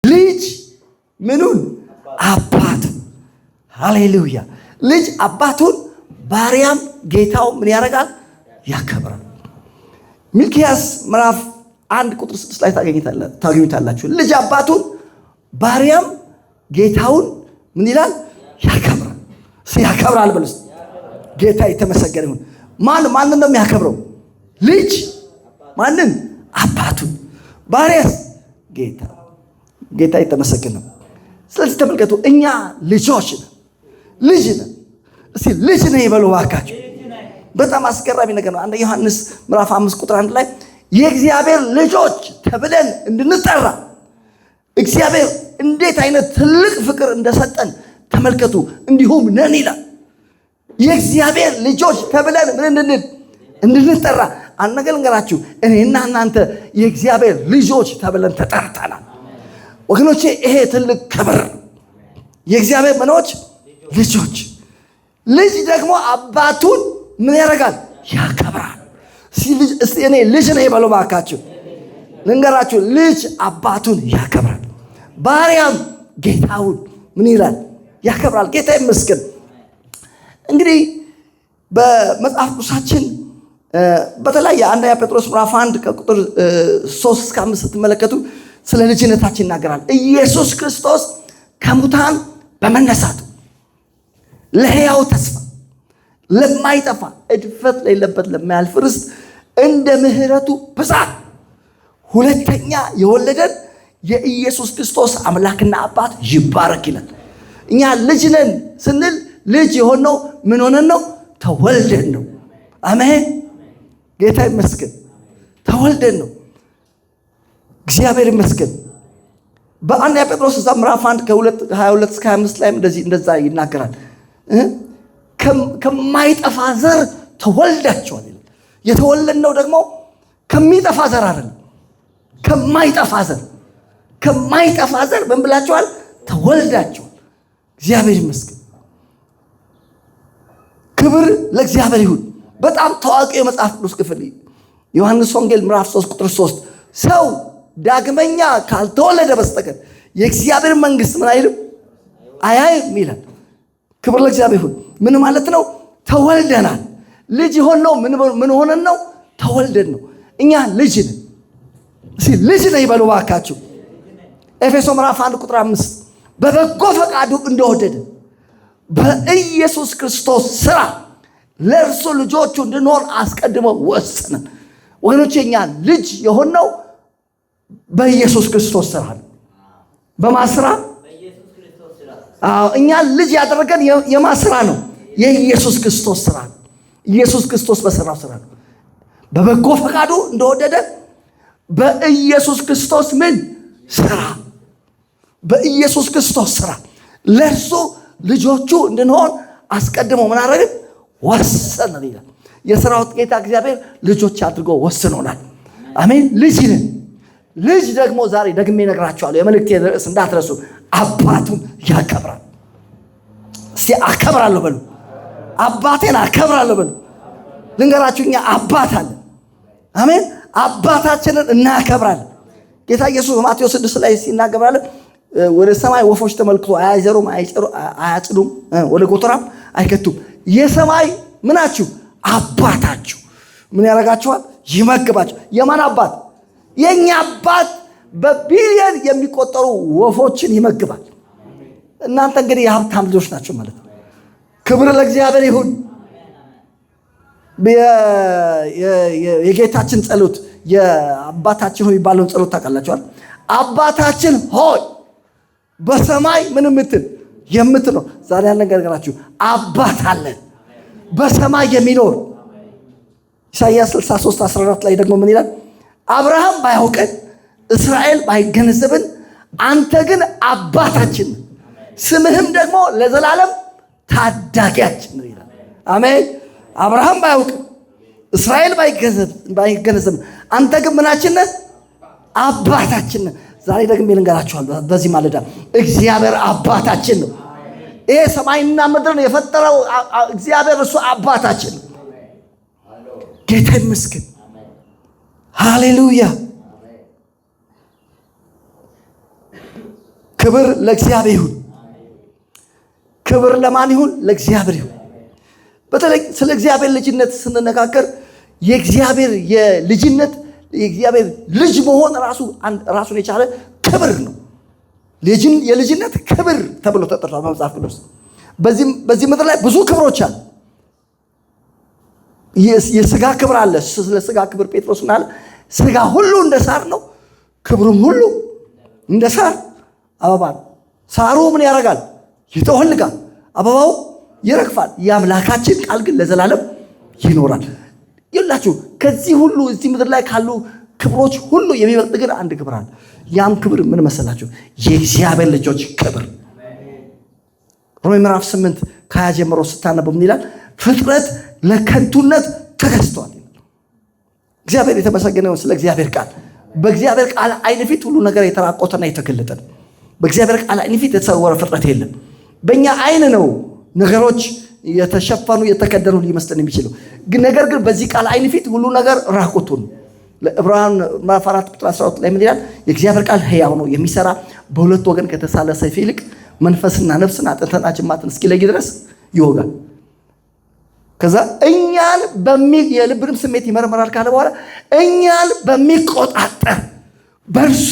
ልጅ ምኑን? አባቱ። ሃሌሉያ። ልጅ አባቱን ባሪያም ጌታው ምን ያደርጋል? ያከብራል። ሚልክያስ ምዕራፍ 1 ቁጥር 6 ላይ ታገኙታላችሁ። ልጅ አባቱን ባሪያም ጌታውን ምን ይላል? ያከብራል። ያከብራል በሉስ። ጌታ የተመሰገነ ይሁን። ማንን ነው የሚያከብረው? ልጅ ማንን? አባቱን። ባሪያስ? ጌታ። ጌታ የተመሰገነ ነው። ስለዚህ ተመልከቱ፣ እኛ ልጆች ነን። ልጅ ነን። እስቲ ልጅ ነን ይበሉ እባካችሁ። በጣም አስገራሚ ነገር ነው። 1 ዮሐንስ ምዕራፍ 5 ቁጥር 1 ላይ የእግዚአብሔር ልጆች ተብለን እንድንጠራ እግዚአብሔር እንዴት አይነት ትልቅ ፍቅር እንደሰጠን ተመልከቱ። እንዲሁም ነን ይላል። የእግዚአብሔር ልጆች ተብለን ምን እንድንጠራ። አንድ ነገር ልንገራችሁ፣ እኔና እናንተ የእግዚአብሔር ልጆች ተብለን ተጠርተናል ወገኖቼ። ይሄ ትልቅ ክብር። የእግዚአብሔር ምኖች? ልጆች። ልጅ ደግሞ አባቱን ምን ያደርጋል? ያከብራል። እስቲ እኔ ልጅ ነኝ በሉ እባካችሁ። ልንገራችሁ፣ ልጅ አባቱን ያከብራል። ባሪያም ጌታውን ምን ይላል? ያከብራል። ጌታ ይመስገን። እንግዲህ በመጽሐፍ ቅዱሳችን በተለያየ 1 ጴጥሮስ ምዕራፍ 1 ከቁጥር 3 እስከ 5 ስትመለከቱ ስለ ልጅነታችን ይናገራል። ኢየሱስ ክርስቶስ ከሙታን በመነሳቱ ለሕያው ተስፋ ለማይጠፋ እድፈት ለሌለበት ለማያልፍ ርስት እንደ ምሕረቱ ብዛት ሁለተኛ የወለደን የኢየሱስ ክርስቶስ አምላክና አባት ይባረክ ይላል። እኛ ልጅ ነን ስንል ልጅ የሆነው ምን ሆነን ነው? ተወልደን ነው። አሜን። ጌታ ይመስገን። ተወልደን ነው። እግዚአብሔር ይመስገን። በአንደኛ ጴጥሮስ ምዕራፍ 1 ከ22 እስከ 25 ላይ እንደዛ ይናገራል። ከማይጠፋ ዘር ተወልዳችኋል። የተወለድነው ደግሞ ከሚጠፋ ዘር አይደለም። ከማይጠፋ ዘር ምን ብላችኋል? ተወልዳችኋል። እግዚአብሔር ይመስገን። ክብር ለእግዚአብሔር ይሁን። በጣም ታዋቂ የመጽሐፍ ቅዱስ ክፍል ዮሐንስ ወንጌል ምዕራፍ 3 ቁጥር 3 ሰው ዳግመኛ ካልተወለደ በስተቀር የእግዚአብሔር መንግስት ምን አይልም? አያይም ይላል። ክብር ለእግዚአብሔር ይሁን። ምን ማለት ነው? ተወልደናል። ልጅ የሆነው ምን ሆነን ነው? ተወልደን ነው። እኛ ልጅ ነን። ልጅ ነን ይበሉ እባካችሁ። ኤፌሶ ምዕራፍ 1 ቁጥር 5 በበጎ ፈቃዱ እንደወደደ በኢየሱስ ክርስቶስ ስራ ለእርሱ ልጆቹ እንድንሆን አስቀድሞ ወሰነን። ወገኖቼ እኛ ልጅ የሆነው በኢየሱስ ክርስቶስ ስራ ነው። በማስራ እኛ ልጅ ያደረገን የማስራ ነው? የኢየሱስ ክርስቶስ ስራ ነው። ኢየሱስ ክርስቶስ በሰራው ስራ ነው። በበጎ ፈቃዱ እንደወደደ በኢየሱስ ክርስቶስ ምን ስራ? በኢየሱስ ክርስቶስ ስራ ለእርሱ ልጆቹ እንድንሆን አስቀድሞ ምን አደረግን? ወሰነን ይላል። የሥራው ጌታ እግዚአብሔር ልጆች አድርጎ ወስኖናል። አሜን። ልጅ ነን። ልጅ ደግሞ ዛሬ ደግሜ እነግራችኋለሁ፣ የመልእክቴ ርዕስ እንዳትረሱ፣ አባቱን ያከብራል። እስቲ አከብራለሁ በሉ። አባቴን አከብራለሁ በሉ። ልንገራችሁ፣ እኛ አባት አለን። አሜን። አባታችንን እናከብራለን። ጌታ ኢየሱስ በማቴዎስ 6 ላይ ሲናገራል፣ ወደ ሰማይ ወፎች ተመልክቶ አያዘሩም፣ አያጭዱም፣ ወደ ጎተራም አይከቱም። የሰማይ ምናችሁ አባታችሁ ምን ያደርጋችኋል? ይመግባችሁ። የማን አባት? የኛ አባት በቢሊየን የሚቆጠሩ ወፎችን ይመግባል። እናንተ እንግዲህ የሀብታም ልጆች ናቸው ማለት ነው። ክብር ለእግዚአብሔር ይሁን። የጌታችን ጸሎት የአባታችን ሆይ የሚባለውን ጸሎት ታውቃላችኋል። አባታችን ሆይ በሰማይ ምን የምትኖር ዛሬ ያለ ነገራችሁ አባት አለን በሰማይ የሚኖር። ኢሳይያስ 63:14 ላይ ደግሞ ምን ይላል? አብርሃም ባያውቀን እስራኤል ባይገነዘብን አንተ ግን አባታችን ስምህም ደግሞ ለዘላለም ታዳጊያችን ነው ይላል። አሜን። አብርሃም ባያውቅን እስራኤል ባይገነዘብን አንተ ግን ምናችን ነህ? አባታችን ነህ። ዛሬ ደግሞ ልንገራችኋለሁ በዚህ ማለዳ እግዚአብሔር አባታችን ነው። ይሄ ሰማይና ምድርን የፈጠረው እግዚአብሔር እሱ አባታችን ነው። ጌታ ይመስገን። ሃሌሉያ። ክብር ለእግዚአብሔር ይሁን። ክብር ለማን ይሁን? ለእግዚአብሔር ይሁን። በተለይ ስለ እግዚአብሔር ልጅነት ስንነጋገር የእግዚአብሔር የልጅነት የእግዚአብሔር ልጅ መሆን ራሱን የቻለ ክብር ነው። የልጅነት ክብር ተብሎ ተጠርቷል በመጽሐፍ ቅዱስ። በዚህ ምድር ላይ ብዙ ክብሮች አሉ። የስጋ ክብር አለ። ስለ ስጋ ክብር ጴጥሮስ አለ ስጋ ሁሉ እንደ ሳር ነው፣ ክብሩም ሁሉ እንደ ሳር አበባ ነው። ሳሩ ምን ያደርጋል? ይጠወልጋል፣ አበባው ይረግፋል። የአምላካችን ቃል ግን ለዘላለም ይኖራል። ይላችሁ ከዚህ ሁሉ እዚህ ምድር ላይ ካሉ ክብሮች ሁሉ የሚበልጥ ግን አንድ ክብር አለ። ያም ክብር ምን መሰላችሁ? የእግዚአብሔር ልጆች ክብር። ሮሜ ምዕራፍ 8 ከ20 ጀምሮ ስታነቡ ምን ይላል? ፍጥረት ለከንቱነት ተገዝቷል። እግዚአብሔር የተመሰገነ ይሁን ስለ እግዚአብሔር ቃል። በእግዚአብሔር ቃል ዓይን ፊት ሁሉ ነገር የተራቆተና የተገለጠ ነው። በእግዚአብሔር ቃል ዓይን ፊት የተሰወረ ፍጥረት የለም። በእኛ ዓይን ነው ነገሮች የተሸፈኑ የተከደኑ ሊመስለን የሚችለው። ነገር ግን በዚህ ቃል ዓይን ፊት ሁሉ ነገር ራቁቱን። ለዕብራውያን ምዕራፍ 4 ቁጥር 12 ላይ ምን ይላል? የእግዚአብሔር ቃል ሕያው ነው፣ የሚሰራ በሁለት ወገን ከተሳለ ሰይፍ ይልቅ መንፈስና ነፍስን አጥንትና ጅማትን እስኪለይ ድረስ ይወጋል። ከዛ እኛን የልብንም ስሜት ይመረምራል ካለ በኋላ እኛን በሚቆጣጠር በእርሱ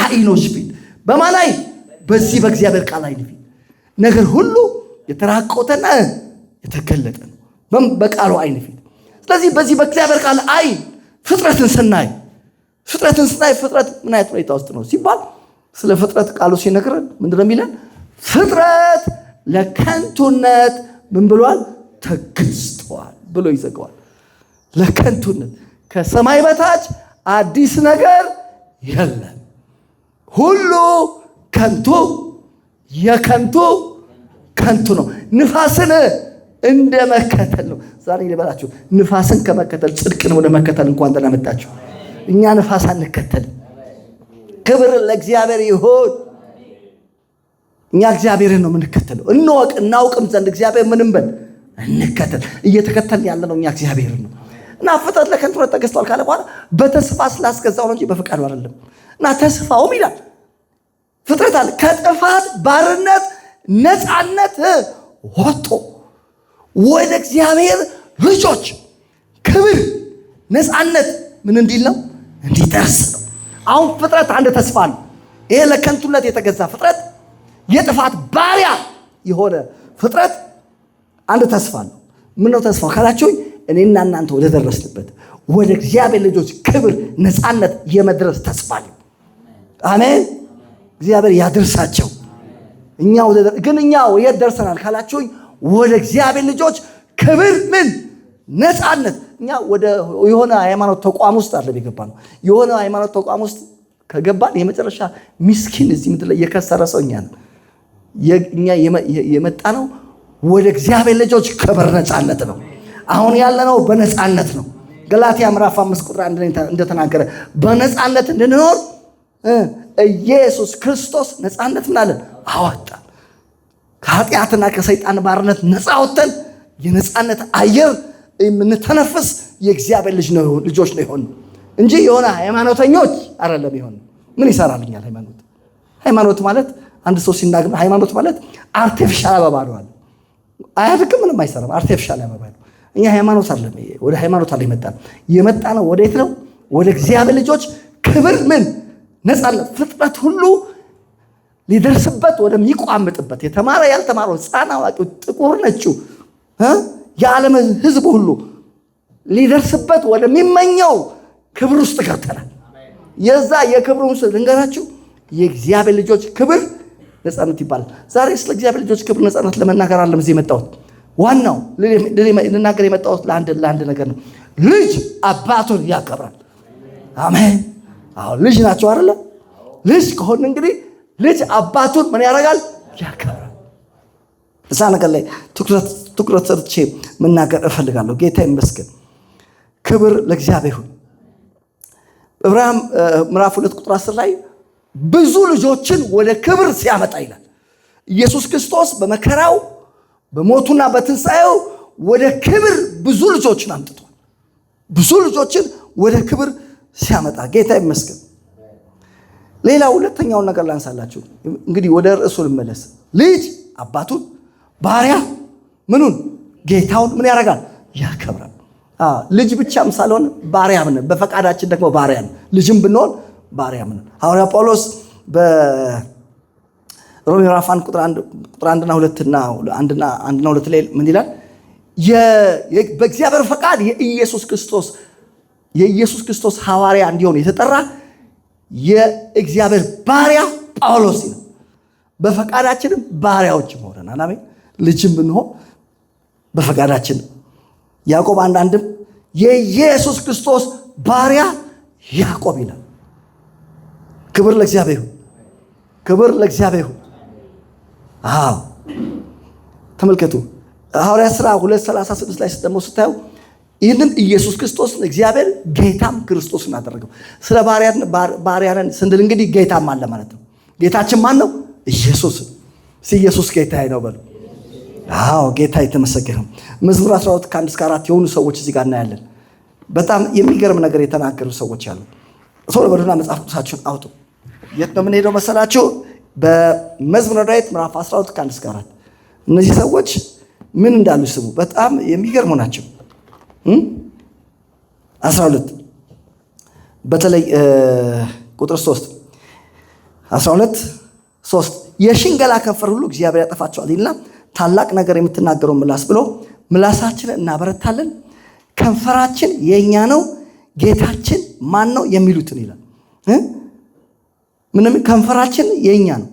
ዓይኖች ፊት በማን ዓይን? በዚህ በእግዚአብሔር ቃል ዓይን ፊት ነገር ሁሉ የተራቆተና የተገለጠ ነው፣ በቃሉ ዓይን ፊት። ስለዚህ በዚህ በእግዚአብሔር ቃል ዓይን ፍጥረትን ስናይ ፍጥረት ምን አይነት ሁኔታ ውስጥ ነው ሲባል ስለ ፍጥረት ቃሉ ሲነግረን ምንድነው የሚለን? ፍጥረት ለከንቱነት ምን ብሏል? ተገዝቷል ብሎ ይዘጋዋል። ለከንቱነት ከሰማይ በታች አዲስ ነገር የለም፣ ሁሉ ከንቱ የከንቱ ከንቱ ነው። ንፋስን እንደ መከተል ነው። ዛሬ ልበላችሁ፣ ንፋስን ከመከተል ጽድቅን ወደ መከተል እንኳን ተናመጣችሁ። እኛ ንፋስ አንከተልም። ክብር ለእግዚአብሔር ይሁን። እኛ እግዚአብሔርን ነው የምንከተለው። እናውቅም ዘንድ እግዚአብሔር ምንም በል እንከተል። እየተከተልን ያለ ነው እኛ እግዚአብሔርን ነው። እና ፍጥረት ለከንቱነት ተገዝቷል ካለ በኋላ በተስፋ ስላስገዛው ነው እንጂ በፈቃዱ አይደለም። እና ተስፋውም ይላል ፍጥረት አለ ከጥፋት ባርነት ነፃነት ወጥቶ ወደ እግዚአብሔር ልጆች ክብር ነፃነት ምን እንዲል ነው? እንዲደርስ ነው። አሁን ፍጥረት አንድ ተስፋ ነው። ይሄ ለከንቱነት የተገዛ ፍጥረት፣ የጥፋት ባሪያ የሆነ ፍጥረት አንድ ተስፋ ነው። ምን ነው ተስፋው ካላችሁኝ፣ እኔና እናንተ ወደ ደረስንበት ወደ እግዚአብሔር ልጆች ክብር ነፃነት የመድረስ ተስፋ ነው። አሜን። እግዚአብሔር ያድርሳቸው። እኛ የት ደርሰናል ካላችሁኝ፣ ወደ እግዚአብሔር ልጆች ክብር ምን ነፃነት። እኛ ወደ የሆነ ሃይማኖት ተቋም ውስጥ አይደለም የገባ ነው። የሆነ ሃይማኖት ተቋም ውስጥ ከገባን የመጨረሻ ምስኪን እዚህ ምድር ላይ የከሰረ ሰው እኛ ነን። እኛ የመጣ ነው ወደ እግዚአብሔር ልጆች ክብር ነፃነት ነው። አሁን ያለነው በነፃነት ነው። ገላትያ ምዕራፍ 5 ቁጥር 1 እንደተናገረ በነፃነት እንድንኖር ኢየሱስ ክርስቶስ ነፃነት ምናለን አወጣን። ከኃጢአትና ከሰይጣን ባርነት ነፃ ወጥተን የነፃነት አየር የምንተነፍስ የእግዚአብሔር ልጆች ነው የሆን እንጂ የሆነ ሃይማኖተኞች አይደለም የሆን። ምን ይሰራልኛል ሃይማኖት ማለት አንድ ሰው ሲናገር ሃይማኖት ማለት አርቲፊሻል አበባ ነው አለ። አያድግም፣ ምንም አይሰራም። አርቲፊሻል አበባ ነው። እኛ ሃይማኖት አይደለም፣ ወደ ሃይማኖት አለ የመጣ ነው። ወዴት ነው? ወደ እግዚአብሔር ልጆች ክብር ምን ነፃነት። ፍጥረት ሁሉ ሊደርስበት ወደሚቋምጥበት የተማረ ያልተማረው፣ ሕፃን አዋቂው፣ ጥቁር ነጩ፣ የዓለም ሕዝብ ሁሉ ሊደርስበት ወደሚመኘው ክብር ውስጥ ገብተናል። የዛ የክብሩን ስል ልንገራችሁ፣ የእግዚአብሔር ልጆች ክብር ነፃነት ይባላል። ዛሬ ስለ እግዚአብሔር ልጆች ክብር ነፃነት ለመናገር አለም እዚህ የመጣሁት። ዋናው ልናገር የመጣሁት ለአንድ ነገር ነው። ልጅ አባቱን ያከብራል። አሜን። አዎ ልጅ ናቸው አይደለ? ልጅ ከሆነ እንግዲህ ልጅ አባቱን ምን ያደርጋል? ያከብራል። እዛ ነገር ላይ ትኩረት ሰጥቼ መናገር እፈልጋለሁ። ጌታ ይመስገን። ክብር ለእግዚአብሔር ይሁን። ዕብራውያን ምዕራፍ 2 ቁጥር 10 ላይ ብዙ ልጆችን ወደ ክብር ሲያመጣ ይላል። ኢየሱስ ክርስቶስ በመከራው በሞቱና በትንሣኤው ወደ ክብር ብዙ ልጆችን አምጥቷል። ብዙ ልጆችን ወደ ክብር ሲያመጣ ጌታ ይመስገን። ሌላው ሁለተኛውን ነገር ላንሳላችሁ። እንግዲህ ወደ ርዕሱ ልመለስ። ልጅ አባቱን፣ ባሪያ ምኑን? ጌታውን ምን ያደርጋል? ያከብራል። ልጅ ብቻም ሳልሆን ባሪያም ነን። በፈቃዳችን ደግሞ ባሪያ ነን። ልጅም ብንሆን ባሪያም ነን። ሐዋርያ ጳውሎስ በሮሜ ምዕራፍ 1 ቁጥር 1 እና 2 ላይ ምን ይላል? በእግዚአብሔር ፈቃድ የኢየሱስ ክርስቶስ ሐዋርያ እንዲሆን የተጠራ የእግዚአብሔር ባሪያ ጳውሎስ ነው። በፈቃዳችንም ባሪያዎች ሆነናል። አሜን። ልጅም ብንሆን በፈቃዳችን። ያዕቆብ 1:1 የኢየሱስ ክርስቶስ ባሪያ ያዕቆብ ይላል። ክብር ለእግዚአብሔር ይሁን። ክብር ለእግዚአብሔር ይሁን። ተመልከቱ ሐዋርያት ሥራ 2:36 ላይ ደግሞ ስታዩ ይህንን ኢየሱስ ክርስቶስ እግዚአብሔር ጌታም ክርስቶስን አደረገው። ስለ ባሪያንን ስንል እንግዲህ ጌታም አለ ማለት ነው። ጌታችን ማን ነው? ኢየሱስ። ኢየሱስ ጌታዬ ነው በሉ። ጌታ የተመሰገነ። መዝሙር 12 ከ1-4 የሆኑ ሰዎች እዚህ ጋር እናያለን። በጣም የሚገርም ነገር የተናገሩ ሰዎች አሉ። ቶሎ በሉና መጽሐፍ ቅዱሳችሁን አውጡ። የት ነው የምንሄደው መሰላችሁ? በመዝሙረ ዳዊት ምዕራፍ 12 ከ1-4 እነዚህ ሰዎች ምን እንዳሉ ስሙ። በጣም የሚገርሙ ናቸው። 12 በተለይ ቁጥር 3 የሽንገላ ከንፈር ሁሉ እግዚአብሔር ያጠፋቸዋል ይልና ታላቅ ነገር የምትናገረው ምላስ ብሎ ምላሳችንን እናበረታለን። ከንፈራችን የኛ ነው፣ ጌታችን ማን ነው የሚሉትን ይላል። ምንም ከንፈራችን የኛ ነው፣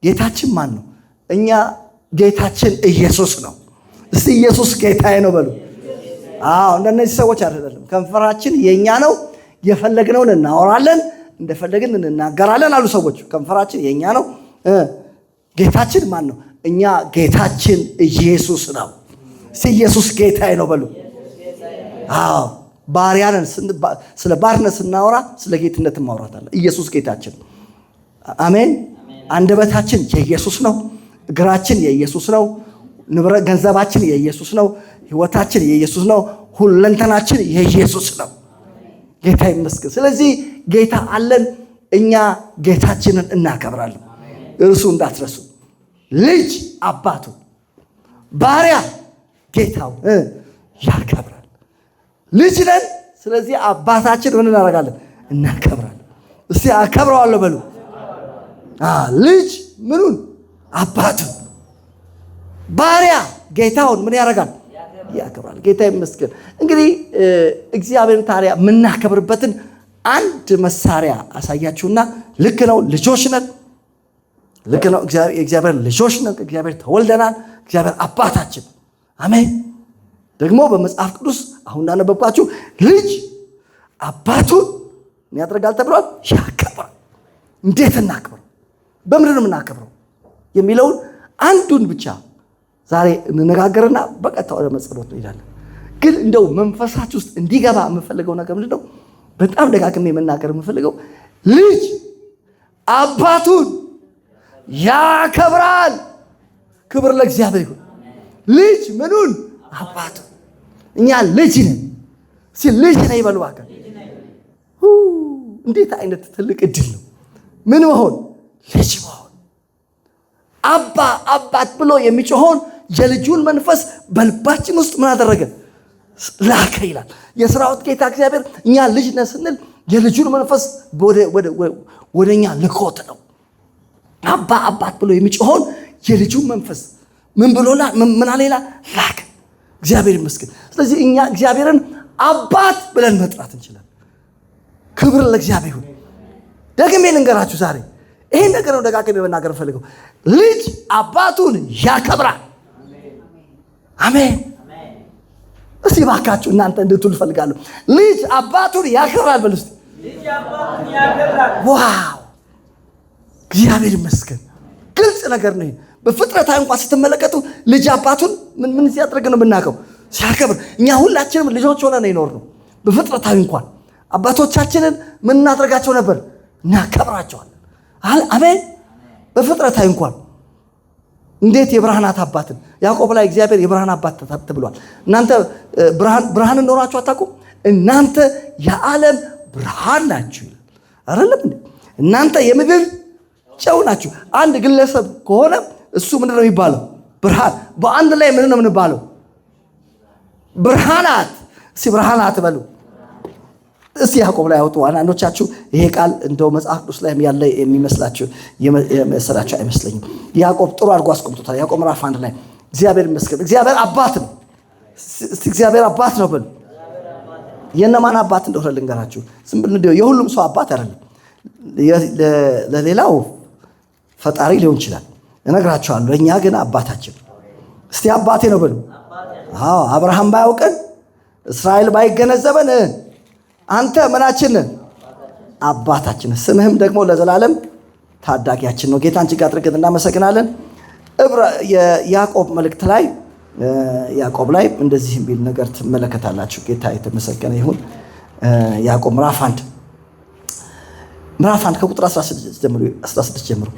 ጌታችን ማን ነው? እኛ ጌታችን ኢየሱስ ነው። እስቲ ኢየሱስ ጌታዬ ነው በሉ። እንደነዚህ ሰዎች አይደለም። ከንፈራችን የኛ ነው፣ የፈለግነውን እናወራለን፣ እንደፈለግን እንናገራለን አሉ ሰዎች። ከንፈራችን የኛ ነው፣ ጌታችን ማን ነው? እኛ ጌታችን ኢየሱስ ነው። እስቲ ኢየሱስ ጌታዬ ነው በሉ። ባሪያንን ስለ ባርነት ስናወራ ስለ ጌትነት ማውራታለን። ኢየሱስ ጌታችን። አሜን። አንደበታችን የኢየሱስ ነው፣ እግራችን የኢየሱስ ነው፣ ንብረት ገንዘባችን የኢየሱስ ነው፣ ህይወታችን የኢየሱስ ነው፣ ሁለንተናችን የኢየሱስ ነው። ጌታ ይመስገን። ስለዚህ ጌታ አለን። እኛ ጌታችንን እናከብራለን። እርሱ እንዳትረሱ። ልጅ አባቱ፣ ባሪያ ጌታው ያከብራል። ልጅ ነን። ስለዚህ አባታችን ምን እናደርጋለን? እናከብራለን። እስቲ አከብረዋለሁ በሉ። ልጅ ምኑን? አባቱን። ባሪያ ጌታውን ምን ያደርጋል? ያከብራል። ጌታ ይመስገን። እንግዲህ እግዚአብሔርን ታዲያ የምናከብርበትን አንድ መሳሪያ አሳያችሁና ልክ ነው፣ ልጆች ነን። ልክ ነው፣ የእግዚአብሔር ልጆች ነን። እግዚአብሔር ተወልደናል። እግዚአብሔር አባታችን። አሜን። ደግሞ በመጽሐፍ ቅዱስ አሁን እንዳነበብኳችሁ ልጅ አባቱን ምን ያደርጋል ተብሏል? ያከብራል። እንዴት እናክብረው? በምንድን ነው የምናከብረው የሚለውን አንዱን ብቻ ዛሬ እንነጋገርና በቀጥታ ወደ መጸሎት እንሄዳለን። ግን እንደው መንፈሳችሁ ውስጥ እንዲገባ የምፈልገው ነገር ምንድን ነው? በጣም ደጋግሜ መናገር የምፈልገው ልጅ አባቱን ያከብራል። ክብር ለእግዚአብሔር ይሁን። ልጅ ምኑን? አባቱ። እኛ ልጅ ነን። ልጅ ነን ይበሉ እባክህ። እንዴት አይነት ትልቅ እድል ነው! ምን መሆን? ልጅ መሆን። አባት ብሎ የሚጮኸውን የልጁን መንፈስ በልባችን ውስጥ ምን አደረገ? ላከ ይላል። የሰራዊት ጌታ እግዚአብሔር እኛ ልጅ ነን ስንል የልጁን መንፈስ ወደ እኛ ልኮት ነው። አባት ብሎ የሚጮኸውን የልጁን መንፈስ ምን ብሎላ? ምን አለ ይላል? ላከ። እግዚአብሔር ይመስገን። ስለዚህ እኛ እግዚአብሔርን አባት ብለን መጥራት እንችላለን። ክብር ለእግዚአብሔር ይሁን። ደግሜ ልንገራችሁ ዛሬ ይሄን ነገር ነው ደጋግሜ መናገር ፈልገው። ልጅ አባቱን ያከብራል። አሜን። እስቲ ባካችሁ እናንተ እንድትሉ ፈልጋለሁ። ልጅ አባቱን ያከብራል በሉ እስቲ። ልጅ አባቱን ያከብራል። ዋው! እግዚአብሔር ይመስገን። ግልጽ ነገር ነው። በፍጥረታዊ እንኳን ስትመለከቱ ልጅ አባቱን ምን ሲያደርግ ነው የምናውቀው? ሲያከብር። እኛ ሁላችንም ልጆች ሆነን ነው የኖርነው። በፍጥረታዊ እንኳን አባቶቻችንን ምን እናደርጋቸው ነበር? እናከብራቸዋለን። አሜን። በፍጥረታዊ እንኳን እንዴት የብርሃናት አባትን ያዕቆብ ላይ እግዚአብሔር የብርሃን አባት ተብሏል። እናንተ ብርሃን ኖራችሁ አታውቁም? እናንተ የዓለም ብርሃን ናችሁ ይላል አይደለም እንዴ? እናንተ የምድር ጨው ናችሁ። አንድ ግለሰብ ከሆነ እሱ ምንድነው የሚባለው? ብርሃን። በአንድ ላይ ምንድነው የምንባለው? ብርሃናት። እስቲ ብርሃናት በሉ። እስቲ ያዕቆብ ላይ አውጡ። አንዳንዶቻችሁ ይሄ ቃል እንደው መጽሐፍ ቅዱስ ላይ ያለ የሚመስላችሁ የመሰላችሁ አይመስለኝም። ያዕቆብ ጥሩ አድርጎ አስቀምጦታል። ያዕቆብ ምዕራፍ 1 ላይ እግዚአብሔር ይመስገን እግዚአብሔር አባት ነው። እስቲ እግዚአብሔር አባት ነው በሉ። የነማን አባት እንደሆነ ልንገራችሁ። ዝም ብሎ የሁሉም ሰው አባት አይደለም። ለሌላው ፈጣሪ ሊሆን ይችላል፣ እነግራችኋለሁ። እኛ ግን አባታችን። እስቲ አባቴ ነው በሉ። አዎ አብርሃም ባያውቀን እስራኤል ባይገነዘበን አንተ ምናችን? አባታችን። ስምህም ደግሞ ለዘላለም ታዳጊያችን ነው። ጌታን እጅግ አድርገን እናመሰግናለን። የያዕቆብ መልእክት ላይ ያዕቆብ ላይ እንደዚህ የሚል ነገር ትመለከታላችሁ። ጌታ የተመሰገነ ይሁን። ያዕቆብ ምዕራፍ 1 ከቁጥር 16 ጀምሮ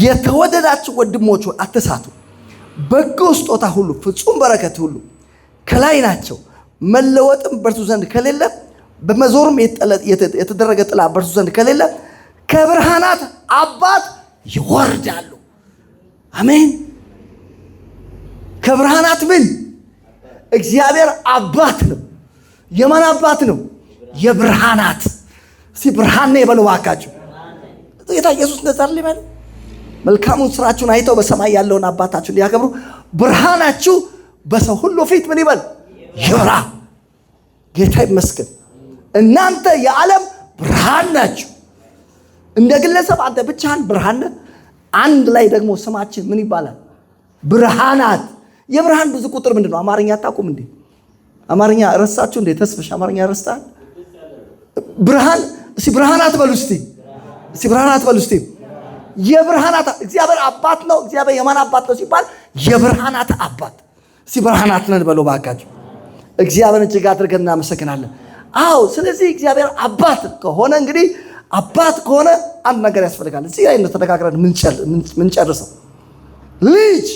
የተወደዳችሁ ወንድሞች አትሳቱ፣ በጎ ስጦታ ሁሉ ፍጹም በረከት ሁሉ ከላይ ናቸው፣ መለወጥም በእርሱ ዘንድ ከሌለ በመዞርም የተደረገ ጥላ በእርሱ ዘንድ ከሌለ ከብርሃናት አባት ይወርዳሉ። አሜን። ከብርሃናት ምን? እግዚአብሔር አባት ነው። የማን አባት ነው? የብርሃናት። እስቲ ብርሃን ነው የበለው እባካችሁ። ጌታ ኢየሱስ ነጻር ሊበል መልካሙን ስራችሁን አይተው በሰማይ ያለውን አባታችሁን ሊያከብሩ ብርሃናችሁ በሰው ሁሉ ፊት ምን ይበል? ይብራ። ጌታ ይመስገን። እናንተ የዓለም ብርሃን ናችሁ። እንደ ግለሰብ አንተ ብቻህን ብርሃን ነህ። አንድ ላይ ደግሞ ስማችን ምን ይባላል? ብርሃናት። የብርሃን ብዙ ቁጥር ምንድን ነው? አማርኛ አታውቁም እንዴ? አማርኛ ረሳችሁ እንዴ? ተስፍሽ አማርኛ ረስታል? ብርሃን። እስቲ ብርሃናት በሉ እስቲ። እስቲ ብርሃናት በሉ እስቲ። የብርሃናት እግዚአብሔር አባት ነው። እግዚአብሔር የማን አባት ነው ሲባል የብርሃናት አባት። እስቲ ብርሃናት ነን በሉ ባካችሁ። እግዚአብሔር እጅግ አድርገን እናመሰግናለን። አዎ፣ ስለዚህ እግዚአብሔር አባት ከሆነ እንግዲህ አባት ከሆነ አንድ ነገር ያስፈልጋል። እዚህ ላይ ተነጋግረን ምንጨርሰው ልጅ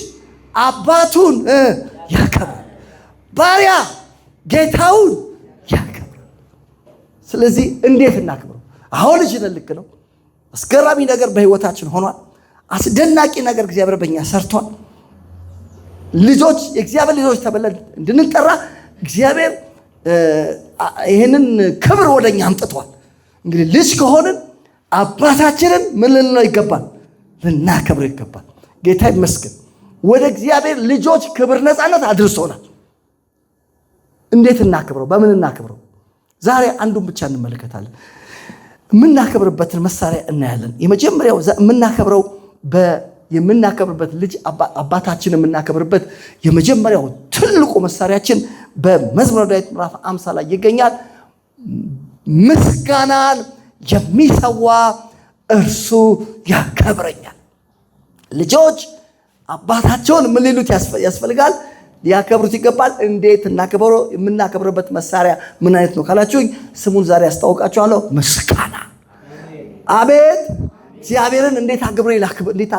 አባቱን ያከብራል፣ ባሪያ ጌታውን ያከብራል። ስለዚህ እንዴት እናክብረው? አሁን ልጅ ነን፣ ልክ ነው። አስገራሚ ነገር በህይወታችን ሆኗል። አስደናቂ ነገር እግዚአብሔር በእኛ ሰርቷል። ልጆች፣ የእግዚአብሔር ልጆች ተብለን እንድንጠራ እግዚአብሔር ይህንን ክብር ወደኛ አምጥቷል። እንግዲህ ልጅ ከሆንን አባታችንን ምን ልንለው ይገባል? ልናከብረው ይገባል። ጌታ ይመስገን። ወደ እግዚአብሔር ልጆች ክብር ነፃነት አድርሶናል። እንዴት እናክብረው? በምን እናክብረው? ዛሬ አንዱን ብቻ እንመለከታለን። የምናከብርበትን መሳሪያ እናያለን። የመጀመሪያው የምናከብርበት ልጅ አባታችን የምናከብርበት የመጀመሪያው ትልቁ መሳሪያችን በመዝሙረ ዳዊት ምዕራፍ 50 ላይ ይገኛል። ምስጋናን የሚሰዋ እርሱ ያከብረኛል። ልጆች አባታቸውን ምን ሊሉት ያስፈልጋል? ሊያከብሩት ይገባል። እንዴት እናከብረው? የምናከብርበት መሳሪያ ምን አይነት ነው ካላችሁኝ፣ ስሙን ዛሬ ያስታውቃችኋለሁ። ምስጋና። አቤት! እግዚአብሔርን እንዴት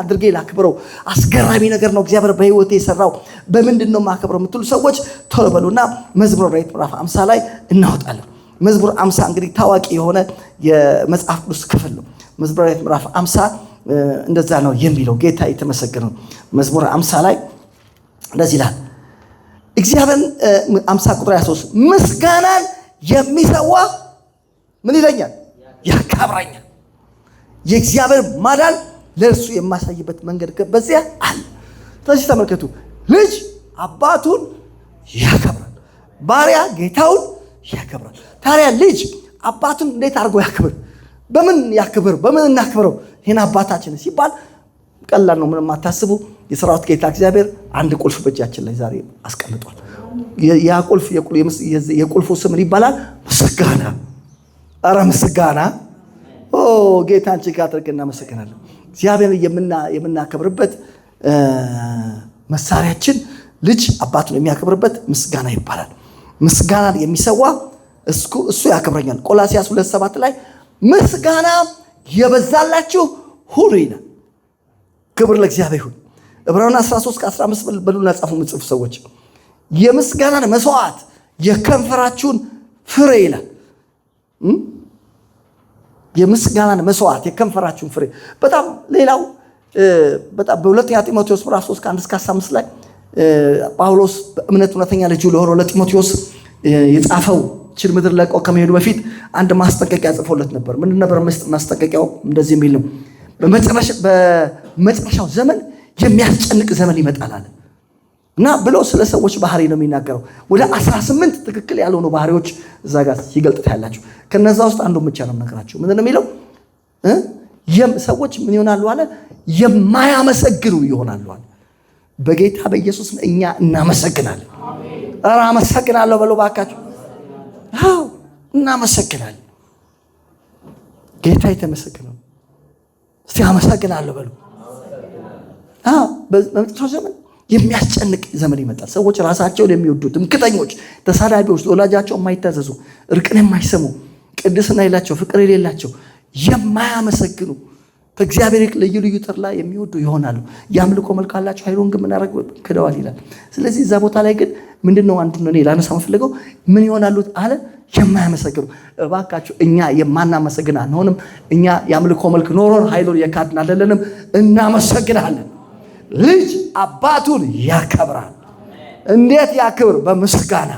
አድርጌ ላክብረው? አስገራሚ ነገር ነው እግዚአብሔር በህይወቴ የሰራው። በምንድን ነው ማከብረው የምትሉ ሰዎች ቶሎ በሉና መዝሙረ ዳዊት ምዕራፍ 50 ላይ እናወጣለን። መዝሙር 50 እንግዲህ ታዋቂ የሆነ የመጽሐፍ ቅዱስ ክፍል ነው። መዝሙረ ዳዊት ምዕራፍ 50 እንደዛ ነው የሚለው። ጌታ የተመሰገነ ነው። መዝሙር 50 ላይ እንደዚህ ይላል። እግዚአብሔርን 50 ቁጥር 23 ምስጋናን የሚሰዋ ምን ይለኛል? ያከብረኛል። የእግዚአብሔር ማዳን ለእርሱ የማሳይበት መንገድ በዚያ አለ። ስለዚህ ተመልከቱ፣ ልጅ አባቱን ያከብራል፣ ባሪያ ጌታውን ያከብራል። ታዲያ ልጅ አባቱን እንዴት አድርጎ ያክብር? በምን ያክብር? በምን እናክብረው? ይህን አባታችን ሲባል ቀላል ነው። ምንም አታስቡ። የሰራዊት ጌታ እግዚአብሔር አንድ ቁልፍ በእጃችን ላይ ዛሬ አስቀምጧል። ያ ቁልፍ የቁልፉ ስም ይባላል ምስጋና። ኧረ ምስጋና! ጌታን እጅግ አድርገን እናመሰግናለን። እግዚአብሔር የምናከብርበት መሳሪያችን ልጅ አባቱን የሚያከብርበት ምስጋና ይባላል። ምስጋናን የሚሰዋ እሱ ያከብረኛል። ቆላስይስ 2:7 ላይ ምስጋና የበዛላችሁ ሁሉ ይላል። ክብር ለእግዚአብሔር ይሁን። ዕብራውያን 13:15 በሉና ጻፉ የምትጽፉ ሰዎች። የምስጋናን መስዋዕት የከንፈራችሁን ፍሬ ይላል። የምስጋናን መስዋዕት የከንፈራችሁን ፍሬ። በጣም ሌላው በጣም በሁለተኛ ጢሞቴዎስ ምዕራፍ 3 ከ1-15 ላይ ጳውሎስ በእምነት እውነተኛ ልጁ ለሆነው ለጢሞቴዎስ የጻፈው ችል ምድር ለቆ ከመሄዱ በፊት አንድ ማስጠንቀቂያ ጽፎለት ነበር። ምን ነበር ማስጠንቀቂያው? እንደዚህ የሚል ነው። በመጨረሻው ዘመን የሚያስጨንቅ ዘመን ይመጣል አለ እና ብሎ ስለ ሰዎች ባህሪ ነው የሚናገረው። ወደ 18 ትክክል ያልሆኑ ባህሪዎች እዛ ጋር ሲገልጥ ታያላችሁ። ከነዛ ውስጥ አንዱን ብቻ ነው የምነግራችሁ። ምንድን ነው የሚለው? ሰዎች ምን ይሆናሉ አለ? የማያመሰግኑ ይሆናሉ አለ። በጌታ በኢየሱስ እኛ እናመሰግናለን። ኧረ አመሰግናለሁ በለው ባካችሁ። አዎ እናመሰግናለን። ጌታ የተመሰገነ ነው። እስቲ አመሰግናለሁ በሉ። አዎ በመጨረሻው ዘመን የሚያስጨንቅ ዘመን ይመጣል። ሰዎች ራሳቸውን የሚወዱ ትምክህተኞች፣ ተሳዳቢዎች፣ ለወላጃቸው የማይታዘዙ፣ እርቅን የማይሰሙ፣ ቅድስና የሌላቸው፣ ፍቅር የሌላቸው፣ የማያመሰግኑ፣ ከእግዚአብሔር ልዩ ልዩ ተድላ የሚወዱ ይሆናሉ። የአምልኮ መልክ አላቸው፣ ኃይሉን ግን ምን ያደርጉ ክደዋል ይላል። ስለዚህ እዛ ቦታ ላይ ግን ምንድነው አንዱን እኔ ላነሳ የምፈልገው ምን ይሆናሉ አለ? የማያመሰግኑ። እባካችሁ እኛ የማናመሰግን አንሆንም። እኛ የአምልኮ መልክ ኖሮን ኃይሉን የካድን አይደለንም። እናመሰግናለን። ልጅ አባቱን ያከብራል። እንዴት ያክብር? በምስጋና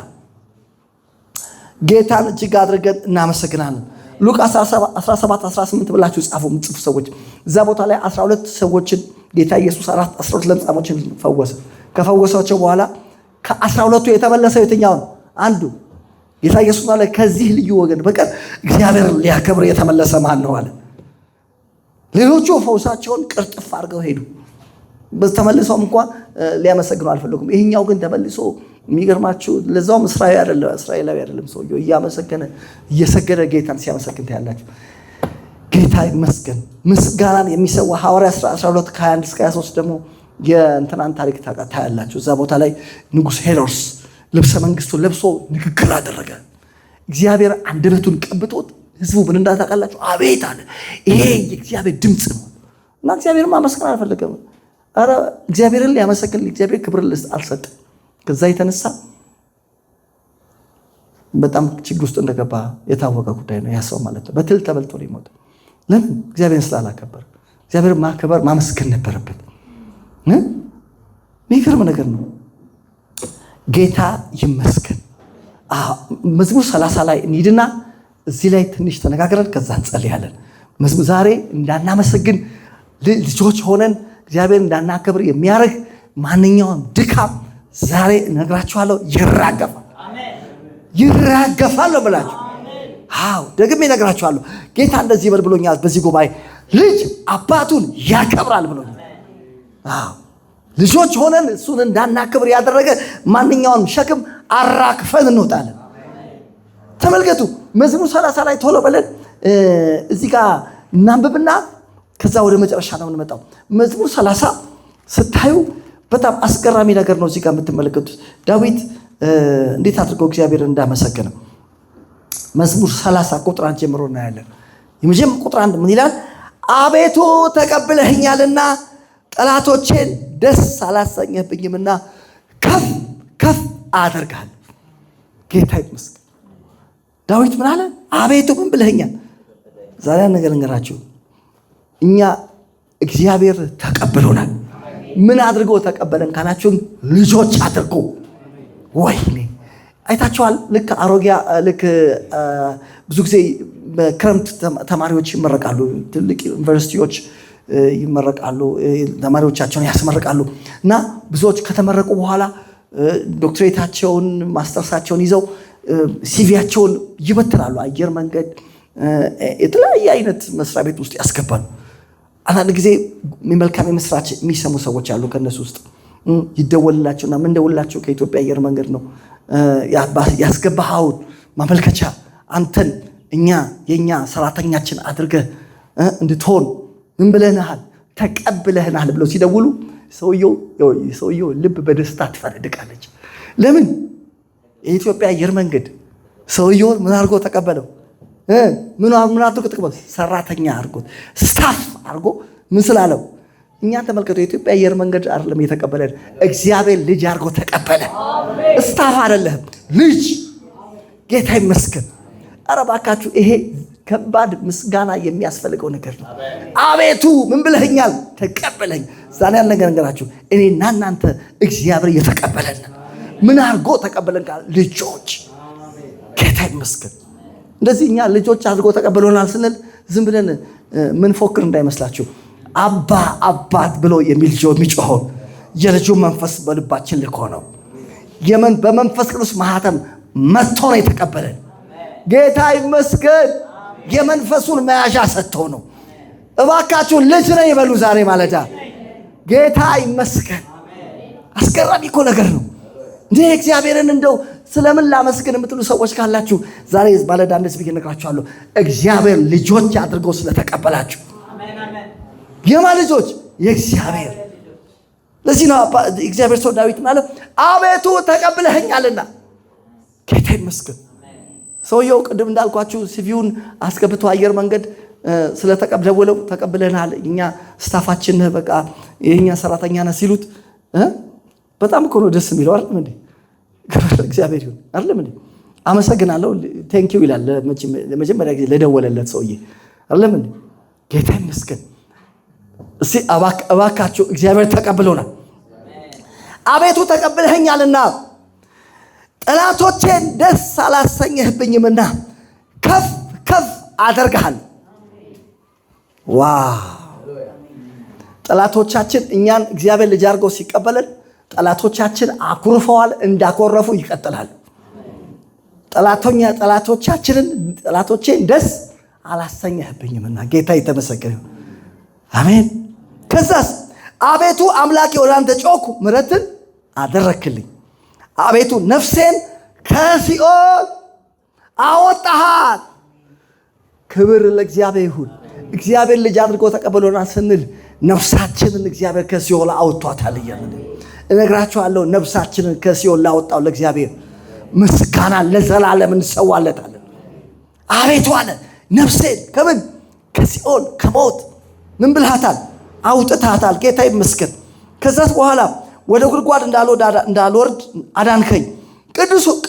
ጌታን እጅግ አድርገን እናመሰግናለን። ሉቃስ 17-18 ብላችሁ ጻፉ። የምትጽፉ ሰዎች እዛ ቦታ ላይ 12 ሰዎችን ጌታ ኢየሱስ 12 ለምጻሞችን ፈወሰ። ከፈወሳቸው በኋላ ከ12ቱ የተመለሰው የትኛው ነው? አንዱ። ጌታ ኢየሱስ አለ ከዚህ ልዩ ወገን በቀር እግዚአብሔር ሊያከብር የተመለሰ ማን ነው አለ። ሌሎቹ ፈውሳቸውን ቅርጥፍ አድርገው ሄዱ። ተመልሰውም እንኳን ሊያመሰግኑ አልፈለጉም። ይሄኛው ግን ተመልሶ የሚገርማችሁ ለዛውም እስራኤላዊ አይደለም ሰውየው እያመሰገነ እየሰገደ ጌታን ሲያመሰግን ታያላችሁ። ጌታ ይመስገን። ምስጋናን የሚሰዋ ሐዋርያ 12 ከ21-23 ደግሞ የእንትናን ታሪክ ታያላችሁ። እዛ ቦታ ላይ ንጉሥ ሄሮድስ ልብሰ መንግስቱን ለብሶ ንግግር አደረገ። እግዚአብሔር አንደበቱን ቀብቶት ህዝቡ ምን እንዳታውቃላችሁ? አቤት አለ። ይሄ የእግዚአብሔር ድምፅ ነው እና እግዚአብሔርን ማመስገን አልፈለገም። ኧረ እግዚአብሔርን ሊያመሰግን እግዚአብሔር ክብር አልሰጠም። ከዛ የተነሳ በጣም ችግር ውስጥ እንደገባ የታወቀ ጉዳይ ነው። ያሰው ማለት ነው በትል ተበልቶ ሊሞት። ለምን? እግዚአብሔርን ስላላከበር። እግዚአብሔርን ማከበር ማመስገን ነበረበት። የሚገርም ነገር ነው። ጌታ ይመስገን። መዝሙር 30 ላይ እንሂድና እዚህ ላይ ትንሽ ተነጋግረን ከዛ እንጸልያለን። መዝሙር ዛሬ እንዳናመሰግን ልጆች ሆነን እግዚአብሔር እንዳናከብር የሚያደርግ ማንኛውም ድካም ዛሬ እነግራችኋለሁ ይራገፋል ነው ብላችሁ። አዎ ደግሜ እነግራችኋለሁ። ጌታ እንደዚህ ይበል ብሎኛል በዚህ ጉባኤ። ልጅ አባቱን ያከብራል ብሎኛል። አዎ ልጆች ሆነን እሱን እንዳናከብር ያደረገ ማንኛውንም ሸክም አራክፈን እንወጣለን። ተመልከቱ መዝሙር 30 ላይ ቶሎ በለን እዚህ ጋር እናንብብና ከዛ ወደ መጨረሻ ነው የምንመጣው። መዝሙር 30 ስታዩ በጣም አስገራሚ ነገር ነው። እዚህ ጋር የምትመለከቱት ዳዊት እንዴት አድርገው እግዚአብሔርን እንዳመሰገነ መዝሙር 30 ቁጥር 1 ጀምሮ እናያለን። የመጀመሪያው ቁጥር 1 ምን ይላል? አቤቱ ተቀብለኸኛልና ጠላቶቼን ደስ አላሰኘህብኝምና ከፍ ከፍ አደርግሃለሁ። ጌታ ይመስገን። ዳዊት ምን አለ? አቤቱ ምን ብለኸኛል? ዛሬ ነገር እንገራችሁ። እኛ እግዚአብሔር ተቀብሎናል። ምን አድርጎ ተቀበለን ካላችሁን ልጆች አድርጎ። ወይኔ አይታችኋል። ልክ ብዙ ጊዜ በክረምት ተማሪዎች ይመረቃሉ። ትልቅ ዩኒቨርሲቲዎች ይመረቃሉ፣ ተማሪዎቻቸውን ያስመርቃሉ እና ብዙዎች ከተመረቁ በኋላ ዶክትሬታቸውን ማስተርሳቸውን ይዘው ሲቪያቸውን ይበትናሉ። አየር መንገድ፣ የተለያየ አይነት መስሪያ ቤት ውስጥ ያስገባሉ። አንዳንድ ጊዜ መልካም የምስራች የሚሰሙ ሰዎች አሉ። ከነሱ ውስጥ ይደወልላቸውና ምን ደወልላቸው ከኢትዮጵያ አየር መንገድ ነው ያስገባኸውን ማመልከቻ አንተን የኛ ሰራተኛችን አድርገህ እንድትሆን ምን ብለናል ተቀብለህናል ብለው ሲደውሉ ሰውየው ልብ በደስታ ትፈነድቃለች። ለምን? የኢትዮጵያ አየር መንገድ ሰውየውን ምን አድርጎ ተቀበለው? ምን አድርጎ ተቀበለው? ሰራተኛ አድርጎ ስታፍ አድርጎ ምን ስላለው? እኛ ተመልከቱ፣ የኢትዮጵያ አየር መንገድ አይደለም የተቀበለን፣ እግዚአብሔር ልጅ አድርጎ ተቀበለ። ስታፍ አይደለም ልጅ። ጌታ ይመስገን። ኧረ እባካችሁ ይሄ ከባድ ምስጋና የሚያስፈልገው ነገር ነው። አቤቱ ምን ብለኸኛል? ተቀበለኝ። ዛሬ ያለ ነገራችሁ እኔና እናንተ እግዚአብሔር እየተቀበለን ምን አድርጎ ተቀበለን ካል ልጆች ጌታ ይመስገን። እንደዚህ እኛ ልጆች አድርጎ ተቀበሎናል ስንል ዝም ብለን ምን ፎክር እንዳይመስላችሁ። አባ አባት ብሎ የሚጮኸው የልጁ መንፈስ በልባችን ልኮ ነው። በመንፈስ ቅዱስ ማህተም መጥቶ ነው የተቀበለን። ጌታ ይመስገን። የመንፈሱን መያዣ ሰጥቶ ነው። እባካችሁ ልጅ ነኝ ይበሉ ዛሬ ማለዳ። ጌታ ይመስገን። አስገራሚ እኮ ነገር ነው። እንዴ እግዚአብሔርን እንደው ስለምን ላመስግን የምትሉ ሰዎች ካላችሁ ዛሬ ማለዳ እንደዚህ ብዬ እነግራችኋለሁ። እግዚአብሔር ልጆች አድርጎ ስለተቀበላችሁ። የማ ልጆች? የእግዚአብሔር። ለዚህ ነው እግዚአብሔር ሰው ዳዊት ማለት አቤቱ ተቀብለኸኛልና። ጌታ ይመስገን። ሰውየው ቅድም እንዳልኳችሁ ሲቪውን አስገብቶ አየር መንገድ ስለተቀበለው ተቀብለናል፣ እኛ ስታፋችን በቃ የኛ ሰራተኛ ነህ ሲሉት በጣም እኮ ነው ደስ የሚለው አይደል እንዴ? እግዚአብሔር ይሁን አይደል እንዴ? አመሰግናለሁ ቴንኪው ይላል ለመጀመሪያ ጊዜ ለደወለለት ሰውዬ አይደል እንዴ? ጌታ ይመስገን። እስቲ እባካችሁ እግዚአብሔር ተቀብሎናል። አቤቱ ተቀብለኸኛልና ጠላቶቼን ደስ አላሰኘህብኝምና ከፍ ከፍ አደርግሃለሁ። ጠላቶቻችን እኛን እግዚአብሔር ልጅ አድርጎ ሲቀበለን ጠላቶቻችን አኩርፈዋል፣ እንዳኮረፉ ይቀጥላሉ። ጠላቶቼን ደስ አላሰኘህብኝምና ጌታ የተመሰገነ ይሁን። አሜን። ከዛስ አቤቱ አምላኬ ወደ አንተ ጮኩ፣ ምሕረትን አደረክልኝ። አቤቱ ነፍሴን ከሲኦል አወጣሃት። ክብር ለእግዚአብሔር ይሁን። እግዚአብሔር ልጅ አድርጎ ተቀበሎናል ስንል ነፍሳችንን እግዚአብሔር ከሲኦል አውጥቷታል እያልን እነግራችኋለሁ። ነፍሳችንን ከሲኦል ላወጣው ለእግዚአብሔር ምስጋና ለዘላለም እንሰዋለታለን። አቤቱ አለ ነፍሴን ከምን? ከሲኦል ከሞት ምን ብልሃታል? አውጥታታል። ጌታ ይመስገን። ከዛስ በኋላ ወደ ጉድጓድ እንዳልወርድ አዳንከኝ።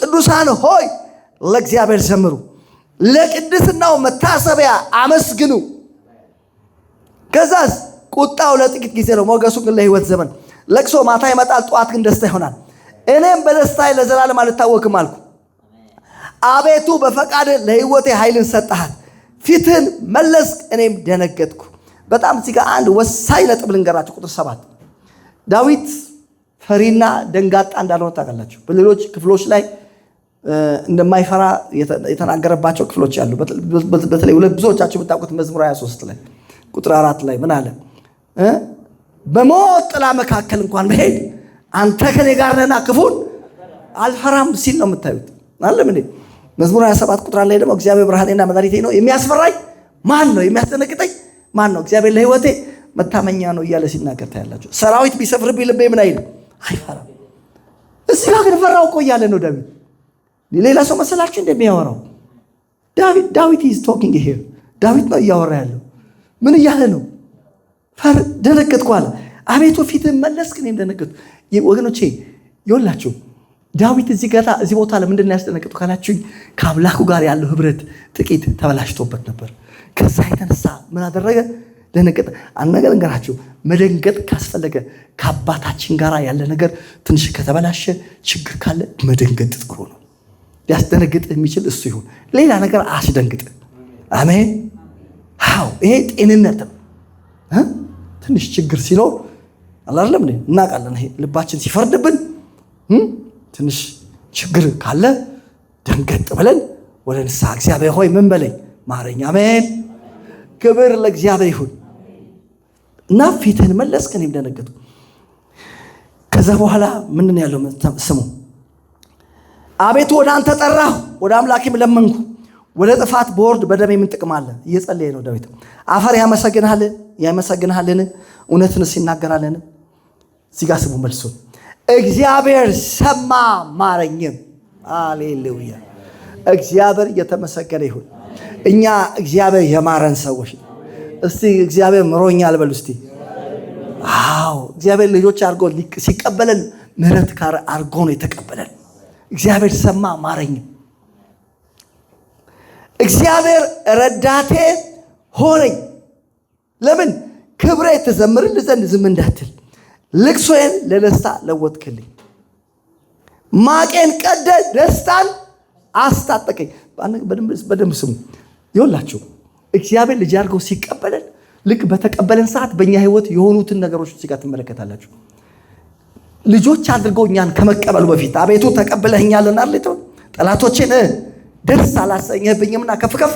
ቅዱሳን ሆይ ለእግዚአብሔር ዘምሩ፣ ለቅድስናው መታሰቢያ አመስግኑ። ከዛስ ቁጣው ለጥቂት ጊዜ ነው፣ ሞገሱ ግን ለሕይወት ዘመን። ለቅሶ ማታ ይመጣል፣ ጠዋት ግን ደስታ ይሆናል። እኔም በደስታዬ ለዘላለም አልታወክም አልኩ። አቤቱ በፈቃድ ለሕይወቴ ኃይልን ሰጠሃት፣ ፊትህን መለስክ፣ እኔም ደነገጥኩ። በጣም እዚህ ጋር አንድ ወሳኝ ነጥብ ልንገራችሁ። ቁጥር 7 ዳዊት ፈሪና ደንጋጣ እንዳልሆነ ታውቃላችሁ። በሌሎች ክፍሎች ላይ እንደማይፈራ የተናገረባቸው ክፍሎች አሉ። በተለይ ብዙዎቻችሁ የምታውቁት መዝሙር 23 ላይ ቁጥር 4 ላይ ምን አለ? በሞት ጥላ መካከል እንኳን መሄድ አንተ ከኔ ጋር ነህና ክፉን አልፈራም ሲል ነው የምታዩት። አይደለም እንዴ? መዝሙር 27 ቁጥር ላይ ደግሞ እግዚአብሔር ብርሃኔና መድኃኒቴ ነው፣ የሚያስፈራኝ ማን ነው? የሚያስደነግጠኝ ማን ነው? እግዚአብሔር ለሕይወቴ መታመኛ ነው እያለ ሲናገር ታያላችሁ። ሰራዊት ቢሰፍርብኝ ልቤ ምን አይልም? አይፈራም። እዚህ ጋር ግን ፈራው እኮ እያለ ነው ዳዊት። ሌላ ሰው መሰላችሁ እንደሚያወራው? ዳዊት is talking here። ዳዊት ነው እያወራ ያለው። ምን እያለ ነው? ደነገጥኩ አለ። አቤቱ ፊትህን መለስክ፣ እኔም ደነገጥኩ። ወገኖቼ ይኸውላችሁ ዳዊት እዚህ ቦታ ለምንድን ነው ያስደነገጡ ካላችሁኝ፣ ከአምላኩ ጋር ያለው ህብረት ጥቂት ተበላሽቶበት ነበር። ከዛ የተነሳ ምን አደረገ? ደነገጠ። አንድ ነገር እንገራችሁ፣ መደንገጥ ካስፈለገ ከአባታችን ጋር ያለ ነገር ትንሽ ከተበላሸ ችግር ካለ መደንገጥ ጥሩ ነው። ሊያስደነግጥ የሚችል እሱ ይሁን፣ ሌላ ነገር አያስደንግጥ። አሜን። አዎ ይሄ ጤንነት ነው። ትንሽ ችግር ሲኖር አላለም እናውቃለን። ይሄ ልባችን ሲፈርድብን ትንሽ ችግር ካለ ደንገጥ ብለን ወደ ንስሐ እግዚአብሔር ሆይ ምን በለኝ ማረኝ። አሜን። ክብር ለእግዚአብሔር ይሁን። እና ፊትህን መለስክ፣ እኔም ደነገጥኩ። ከዛ በኋላ ምንድን ያለው ስሙ? አቤቱ ወደ አንተ ጠራሁ፣ ወደ አምላኬም ለመንኩ። ወደ ጥፋት በወርድ በደሜ ምን ጥቅም አለ? እየጸለየ ነው ዳዊት። አፈር ያመሰግንሃልን? እውነትንስ ይናገራልን? እዚህ ጋር ስሙ መልሱን። እግዚአብሔር ሰማ ማረኝም። አሌሉያ። እግዚአብሔር እየተመሰገነ ይሁን። እኛ እግዚአብሔር የማረን ሰዎች። እስቲ እግዚአብሔር ምሮኛል በሉ እስቲ። አዎ እግዚአብሔር ልጆች አድርጎ ሲቀበለን ምህረት አድርጎ ነው የተቀበለን። እግዚአብሔር ሰማ ማረኝም። እግዚአብሔር ረዳቴ ሆነኝ። ለምን? ክብሬ ትዘምርልህ ዘንድ ዝም እንዳትል፣ ልቅሶዬን ለደስታ ለወጥክልኝ። ማቄን ቀደ ደስታን አስታጠቀኝ። በደንብ ስሙ። ይኸውላችሁ እግዚአብሔር ልጅ አድርገው ሲቀበለን ልክ በተቀበለን ሰዓት በእኛ ህይወት የሆኑትን ነገሮች እዚህ ጋር ትመለከታላችሁ። ልጆች አድርገው እኛን ከመቀበሉ በፊት አቤቱ ተቀብለኸኛልና አለተው ጠላቶቼን ደስ አላሰኘህብኝምና ከፍ ከፍ።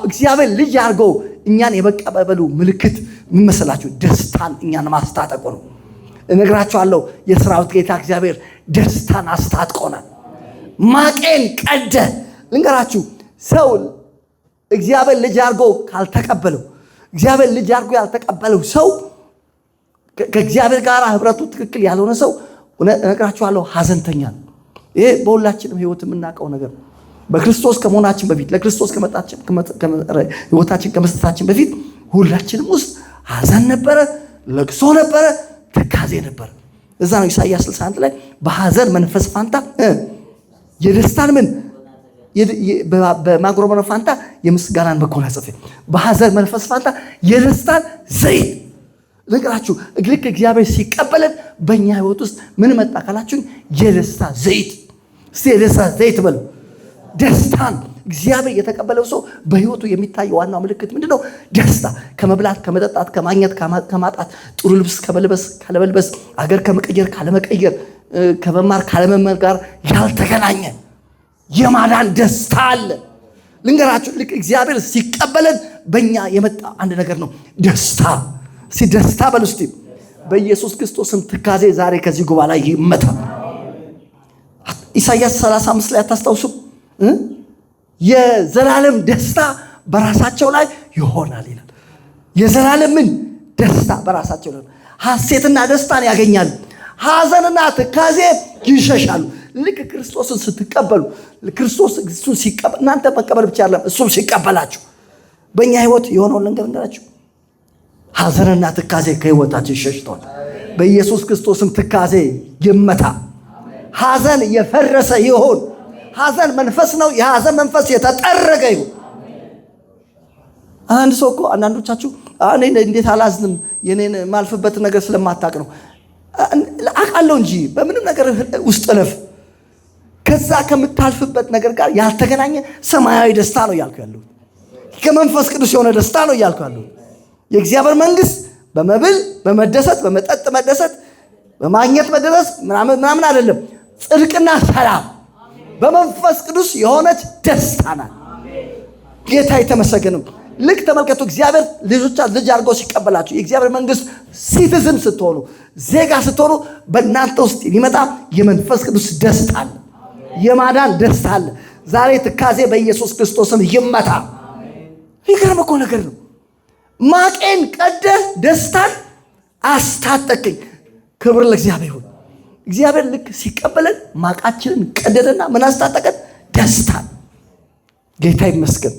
እግዚአብሔር ልጅ አድርገው እኛን የመቀበሉ ምልክት ምን መሰላችሁ? ደስታን እኛን ማስታጠቁ ነው። እነግራችኋለሁ፣ የሰራዊት ጌታ እግዚአብሔር ደስታን አስታጥቆናል። ማቄን ቀደ። ልንገራችሁ፣ ሰው እግዚአብሔር ልጅ አድርጎ ካልተቀበለው፣ እግዚአብሔር ልጅ አድርጎ ያልተቀበለው ሰው ከእግዚአብሔር ጋር ህብረቱ ትክክል ያልሆነ ሰው እነግራችኋለሁ ሐዘንተኛ ነው። ይሄ በሁላችንም ህይወት የምናውቀው ነገር ነው። በክርስቶስ ከመሆናችን በፊት ለክርስቶስ ህይወታችን ከመስጠታችን በፊት ሁላችንም ውስጥ ሐዘን ነበረ፣ ለቅሶ ነበረ፣ ትካዜ ነበረ። እዛ ነው ኢሳይያስ 61 ላይ በሐዘን መንፈስ ፋንታ የደስታን በማጉረምረም ፋንታ የምስጋናን መጎናጸፊያ፣ በሐዘን መንፈስ ፋንታ የደስታን ዘይት። ልንገራችሁ፣ ልክ እግዚአብሔር ሲቀበለን በእኛ ህይወት ውስጥ ምን መጣ ካላችሁ የደስታ ዘይት። እስቲ የደስታ ዘይት በሉ። ደስታን እግዚአብሔር የተቀበለው ሰው በህይወቱ የሚታየው ዋናው ምልክት ምንድነው? ደስታ። ከመብላት ከመጠጣት፣ ከማግኘት ከማጣት፣ ጥሩ ልብስ ከመልበስ ካለመልበስ፣ አገር ከመቀየር ካለመቀየር፣ ከመማር ካለመማር ጋር ያልተገናኘ የማዳን ደስታ አለ። ልንገራችሁ፣ ልክ እግዚአብሔር ሲቀበለን በእኛ የመጣ አንድ ነገር ነው፣ ደስታ። ደስታ በሉ እስቲ። በኢየሱስ ክርስቶስም ትካዜ ዛሬ ከዚህ ጉባኤ ላይ ይመታ። ኢሳይያስ 35 ላይ አታስታውሱ? የዘላለም ደስታ በራሳቸው ላይ ይሆናል ይላል። የዘላለምን ደስታ በራሳቸው ላይ ሐሴትና ደስታን ያገኛሉ። ሐዘንና ትካዜ ይሸሻሉ። ልክ ክርስቶስን ስትቀበሉ፣ ክርስቶስ እሱን ሲቀበል፣ እናንተ መቀበል ብቻ አይደለም እሱም ሲቀበላችሁ በእኛ ህይወት የሆነውን ልንገራችሁ። ሐዘንና ትካዜ ከህይወታችን ሸሽቷል። በኢየሱስ ክርስቶስም ትካዜ ይመታ። ሐዘን የፈረሰ ይሁን። ሐዘን መንፈስ ነው። የሐዘን መንፈስ የተጠረገ ይሁን። አንድ ሰው እኮ አንዳንዶቻችሁ እኔ እንዴት አላዝንም የኔን ማልፍበት ነገር ስለማታውቅ ነው። አውቃለሁ እንጂ በምንም ነገር ውስጥ እለፍ። ከዛ ከምታልፍበት ነገር ጋር ያልተገናኘ ሰማያዊ ደስታ ነው እያልኩ ያለሁት። ከመንፈስ ቅዱስ የሆነ ደስታ ነው እያልኩ ያለሁት። የእግዚአብሔር መንግስት በመብል በመደሰት በመጠጥ መደሰት በማግኘት መደረስ ምናምን አይደለም። ጽድቅና ሰላም በመንፈስ ቅዱስ የሆነች ደስታ ናት። ጌታ የተመሰገነው። ልክ ተመልከቱ፣ እግዚአብሔር ልጅ አድርጎ ሲቀበላችሁ የእግዚአብሔር መንግስት ሲቲዝን ስትሆኑ፣ ዜጋ ስትሆኑ በእናንተ ውስጥ የሚመጣ የመንፈስ ቅዱስ ደስታ አለ፣ የማዳን ደስታ አለ። ዛሬ ትካዜ በኢየሱስ ክርስቶስም ይመታ። ይገርም እኮ ነገር ነው። ማቄን ቀደህ ደስታን አስታጠቀኝ። ክብር ለእግዚአብሔር ይሁን። እግዚአብሔር ልክ ሲቀበለን ማቃችንን ቀደደና ምን አስታጠቀን? ደስታን። ጌታ ይመስገን።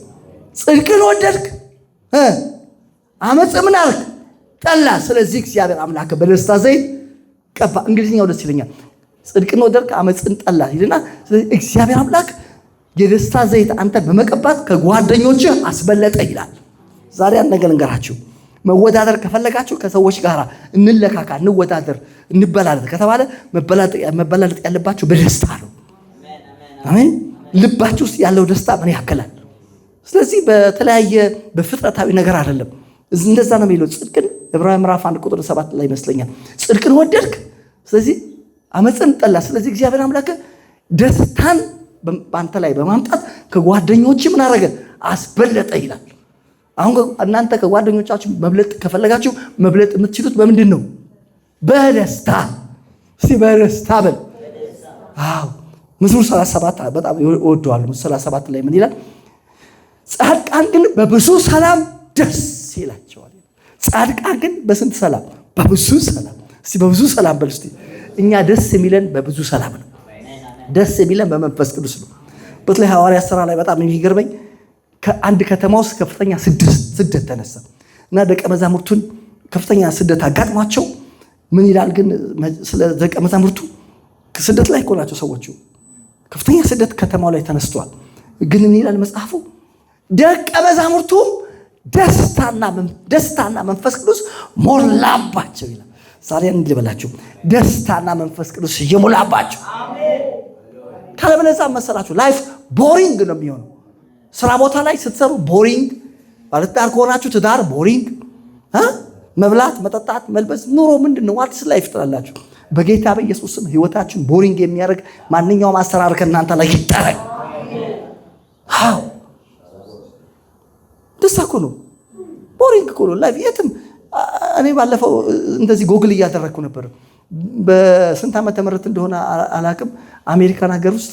ጽድቅን ወደድክ፣ አመፅ ምን አልክ? ጠላ። ስለዚህ እግዚአብሔር አምላክ በደስታ ዘይት ቀባ። እንግሊዝኛው ደስ ይለኛል። ጽድቅን ወደድክ፣ አመፅን ጠላ ይልና ስለዚህ እግዚአብሔር አምላክ የደስታ ዘይት አንተን በመቀባት ከጓደኞችህ አስበለጠ ይላል። ዛሬ አንድ ነገር እንገራችሁ። መወዳደር ከፈለጋችሁ ከሰዎች ጋር እንለካካ፣ እንወዳደር፣ እንበላለጥ ከተባለ መበላለጥ ያለባችሁ በደስታ ነው። አሜን። ልባችሁ ውስጥ ያለው ደስታ ምን ያክላል? ስለዚህ በተለያየ በፍጥረታዊ ነገር አይደለም። እንደዛ ነው የሚለው። ጽድቅን ዕብራውያን ምዕራፍ 1 ቁጥር 7 ላይ ይመስለኛል። ጽድቅን ወደድክ፣ ስለዚህ አመፅን ጠላ። ስለዚህ እግዚአብሔር አምላክ ደስታን በአንተ ላይ በማምጣት ከጓደኞች ምን አደረገ? አስበለጠ ይላል። አሁን እናንተ ከጓደኞቻችሁ መብለጥ ከፈለጋችሁ መብለጥ የምትችሉት በምንድን ነው? በደስታ። እስቲ በደስታ በል። አዎ መዝሙር 37 በጣም እወደዋለሁ። 37 ላይ ምን ይላል? ጻድቃን ግን በብዙ ሰላም ደስ ይላቸዋል። ጻድቃን ግን በስንት ሰላም? በብዙ ሰላም። እስቲ በብዙ ሰላም በል። እስቲ እኛ ደስ የሚለን በብዙ ሰላም ነው። ደስ የሚለን በመንፈስ ቅዱስ ነው። በተለይ ሐዋርያት ሥራ ላይ በጣም የሚገርመኝ ከአንድ ከተማ ውስጥ ከፍተኛ ስደት ተነሳ እና ደቀ መዛሙርቱን ከፍተኛ ስደት አጋጥሟቸው ምን ይላል ግን ስለ ደቀ መዛሙርቱ ስደት ላይ እኮ ናቸው ሰዎቹ። ከፍተኛ ስደት ከተማው ላይ ተነስቷል። ግን ምን ይላል መጽሐፉ? ደቀ መዛሙርቱም ደስታና መንፈስ ቅዱስ ሞላባቸው ይላል። ዛሬ እንዲህ ልበላችሁ፣ ደስታና መንፈስ ቅዱስ ይሞላባቸው። ካለበለዚያ መሰላችሁ ላይፍ ቦሪንግ ነው የሚሆነው። ስራ ቦታ ላይ ስትሰሩ ቦሪንግ፣ ባለትዳር ከሆናችሁ ትዳር ቦሪንግ፣ መብላት፣ መጠጣት፣ መልበስ፣ ኑሮ ምንድነው? ዋትስ ላይፍ ትላላችሁ። በጌታ በኢየሱስ ስም ህይወታችሁን ቦሪንግ የሚያደርግ ማንኛውም አሰራር ከእናንተ ላይ ይጠረግ። አዎ ደስታ እኮ ነው፣ ቦሪንግ እኮ ነው ላይፍ የትም። እኔ ባለፈው እንደዚህ ጎግል እያደረግኩ ነበር። በስንት ዓመተ ምህረት እንደሆነ አላቅም። አሜሪካን ሀገር ውስጥ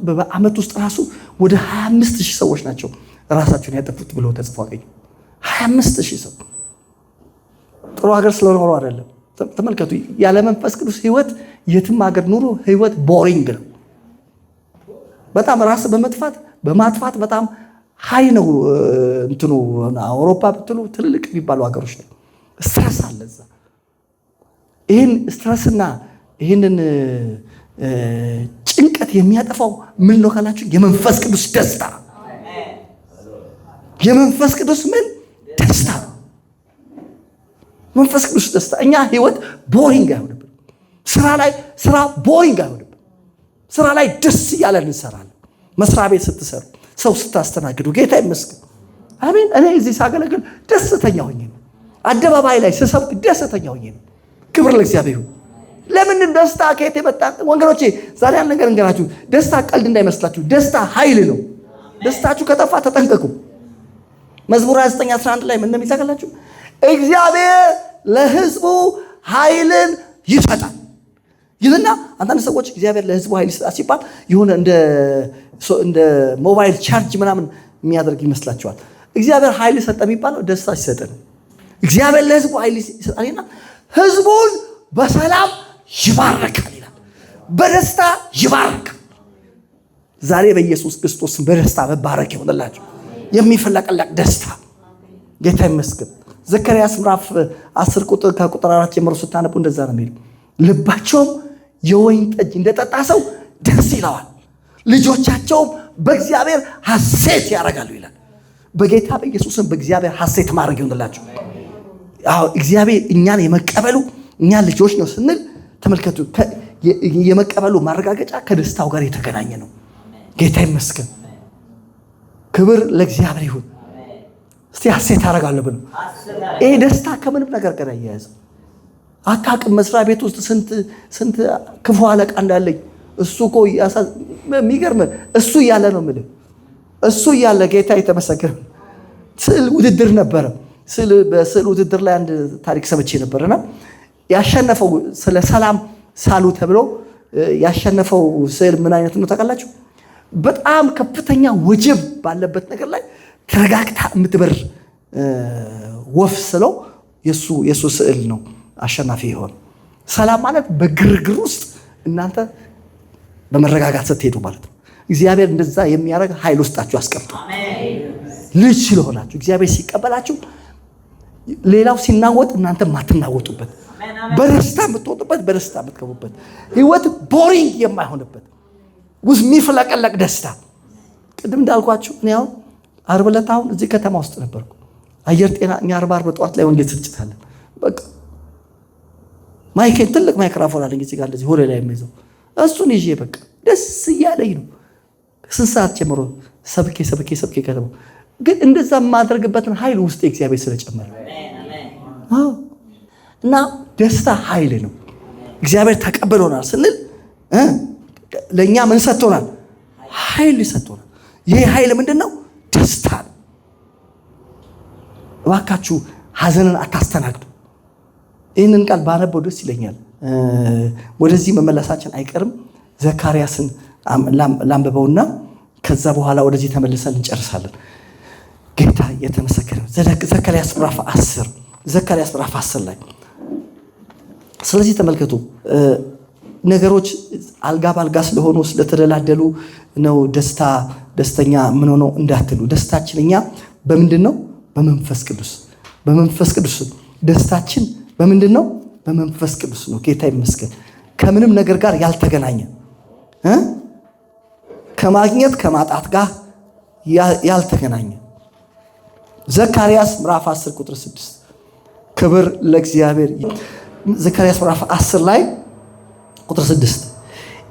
በአመት ውስጥ ራሱ ወደ 25,000 ሰዎች ናቸው ራሳቸውን ያጠፉት ብለው ተጽፎ አገኘ። 25,000 ሰው። ጥሩ ሀገር ስለኖሩ አይደለም። ተመልከቱ፣ ያለ መንፈስ ቅዱስ ህይወት የትም ሀገር ኑሮ ህይወት ቦሪንግ ነው። በጣም ራስ በማጥፋት በጣም ሀይ ነው እንትኑ። አውሮፓ ብትሉ ትልልቅ የሚባሉ ሀገሮች ላይ ስትረስ አለ እዛ። ይህን ስትረስና ይህንን ጭንቀት የሚያጠፋው ምን ነው ካላችሁ የመንፈስ ቅዱስ ደስታ። የመንፈስ ቅዱስ ምን ደስታ? መንፈስ ቅዱስ ደስታ። እኛ ህይወት ቦሪንግ አይሆንብን። ስራ ቦሪንግ አይሆንብን። ስራ ላይ ደስ እያለን እንሰራለን። መስሪያ ቤት ስትሰሩ፣ ሰው ስታስተናግዱ ጌታ ይመስገን። አሜን። እኔ እዚህ ሳገለግል ደስተኛ ሆኜ ነው። አደባባይ ላይ ስሰብክ ደስተኛ ሆኜ ነው። ክብር ለእግዚአብሔር ይሁን። ለምን ደስታ ከየት የመጣ? ወንጌሎቼ ዛሬ ያን ነገር እንገራችሁ። ደስታ ቀልድ እንዳይመስላችሁ። ደስታ ኃይል ነው። ደስታችሁ ከጠፋ ተጠንቀቁ። መዝሙር 29:11 ላይ ምን እንደሚጻፈላችሁ? እግዚአብሔር ለሕዝቡ ኃይልን ይሰጣል ይልና አንዳንድ ሰዎች እግዚአብሔር ለሕዝቡ ኃይል ይሰጣል ሲባል የሆነ እንደ ሞባይል ቻርጅ ምናምን የሚያደርግ ይመስላችኋል። እግዚአብሔር ኃይል ሰጠ የሚባለው ደስታ ሲሰጥ ነው። እግዚአብሔር ለሕዝቡ ኃይል ይሰጣልና ሕዝቡን በሰላም ይባርካል ይላል። በደስታ ይባርካል። ዛሬ በኢየሱስ ክርስቶስ በደስታ መባረክ ይሆንላችሁ። የሚፈለቀለቅ ደስታ። ጌታ ይመስገን። ዘካርያስ ምዕራፍ 10 ከቁጥር 4 ጀምሮ ስታነቡ እንደዛ ነው የሚለው። ልባቸውም የወይን ጠጅ እንደጠጣ ሰው ደስ ይለዋል፣ ልጆቻቸውም በእግዚአብሔር ሐሴት ያደርጋሉ ይላል። በጌታ በኢየሱስም በእግዚአብሔር ሐሴት ማድረግ ይሆንላችሁ። አዎ እግዚአብሔር እኛን የመቀበሉ እኛ ልጆች ነው ስንል ተመልከቱ፣ የመቀበሉ ማረጋገጫ ከደስታው ጋር የተገናኘ ነው። ጌታ ይመስገን። ክብር ለእግዚአብሔር ይሁን። እስቲ ሐሴት አደርጋለሁ ብለው። ይሄ ደስታ ከምንም ነገር ጋር ያያዘ አታውቅም። መስሪያ ቤት ውስጥ ስንት ክፉ አለቃ እንዳለኝ እሱ እኮ የሚገርም እሱ እያለ ነው የምልህ። እሱ እያለ ጌታ የተመሰገነ። ስዕል ውድድር ነበረ። በስዕል ውድድር ላይ አንድ ታሪክ ሰምቼ ነበርና ያሸነፈው ስለ ሰላም ሳሉ ተብሎ ያሸነፈው ስዕል ምን አይነት ነው ታውቃላችሁ? በጣም ከፍተኛ ወጀብ ባለበት ነገር ላይ ተረጋግታ የምትበር ወፍ ስለው የሱ ስዕል ነው አሸናፊ ይሆን። ሰላም ማለት በግርግር ውስጥ እናንተ በመረጋጋት ስትሄዱ ማለት ነው። እግዚአብሔር እንደዛ የሚያደርግ ኃይል ውስጣችሁ አስቀምጡ። ልጅ ስለሆናችሁ እግዚአብሔር ሲቀበላችሁ ሌላው ሲናወጥ እናንተ ማትናወጡበት፣ በደስታ የምትወጡበት፣ በደስታ የምትገቡበት፣ ህይወት ቦሪንግ የማይሆንበት ውስጥ የሚፈለቀለቅ ደስታ። ቅድም እንዳልኳችሁ እኔ አሁን ዓርብ ዕለት አሁን እዚህ ከተማ ውስጥ ነበርኩ። አየር ጤና እኛ ዓርብ ጠዋት ላይ ወንጌል ስርጭታለን። በቃ ማይኬን ትልቅ ማይክራፎን አለኝ እዚህ ጋር እንደዚህ ሆሬ ላይ የሚይዘው እሱን ይዤ በቃ ደስ እያለኝ ነው። ስንት ሰዓት ጀምሮ ሰብኬ ከተማ ግን እንደዛ የማደርግበትን ኃይል ውስጥ እግዚአብሔር ስለጨመረ እና ደስታ ኃይል ነው። እግዚአብሔር ተቀበሎናል ስንል ለእኛ ምን ሰጥቶናል? ኃይል ሰጥቶናል። ይህ ኃይል ምንድን ነው? ደስታ ነው። እባካችሁ ሐዘንን አታስተናግዱ። ይህንን ቃል ባነበው ደስ ይለኛል። ወደዚህ መመለሳችን አይቀርም። ዘካርያስን ላንብበውና ከዛ በኋላ ወደዚህ ተመልሰን እንጨርሳለን። ጌታ የተመሰገነ። ዘካርያስ ምዕራፍ 10 ላይ ስለዚህ ተመልከቱ። ነገሮች አልጋ ባልጋ ስለሆኑ ስለተደላደሉ ነው ደስተኛ ምን ሆኖ እንዳትሉ። ደስታችን እኛ በምንድን ነው? በመንፈስ ቅዱስ። ደስታችን በምንድን ነው? በመንፈስ ቅዱስ ነው። ጌታ ይመስገን። ከምንም ነገር ጋር ያልተገናኘ ከማግኘት ከማጣት ጋር ያልተገናኘ። ዘካርያስ ምዕራፍ 10 ቁጥር 6 ክብር ለእግዚአብሔር። ዘካርያስ ምዕራፍ 10 ላይ ቁጥር 6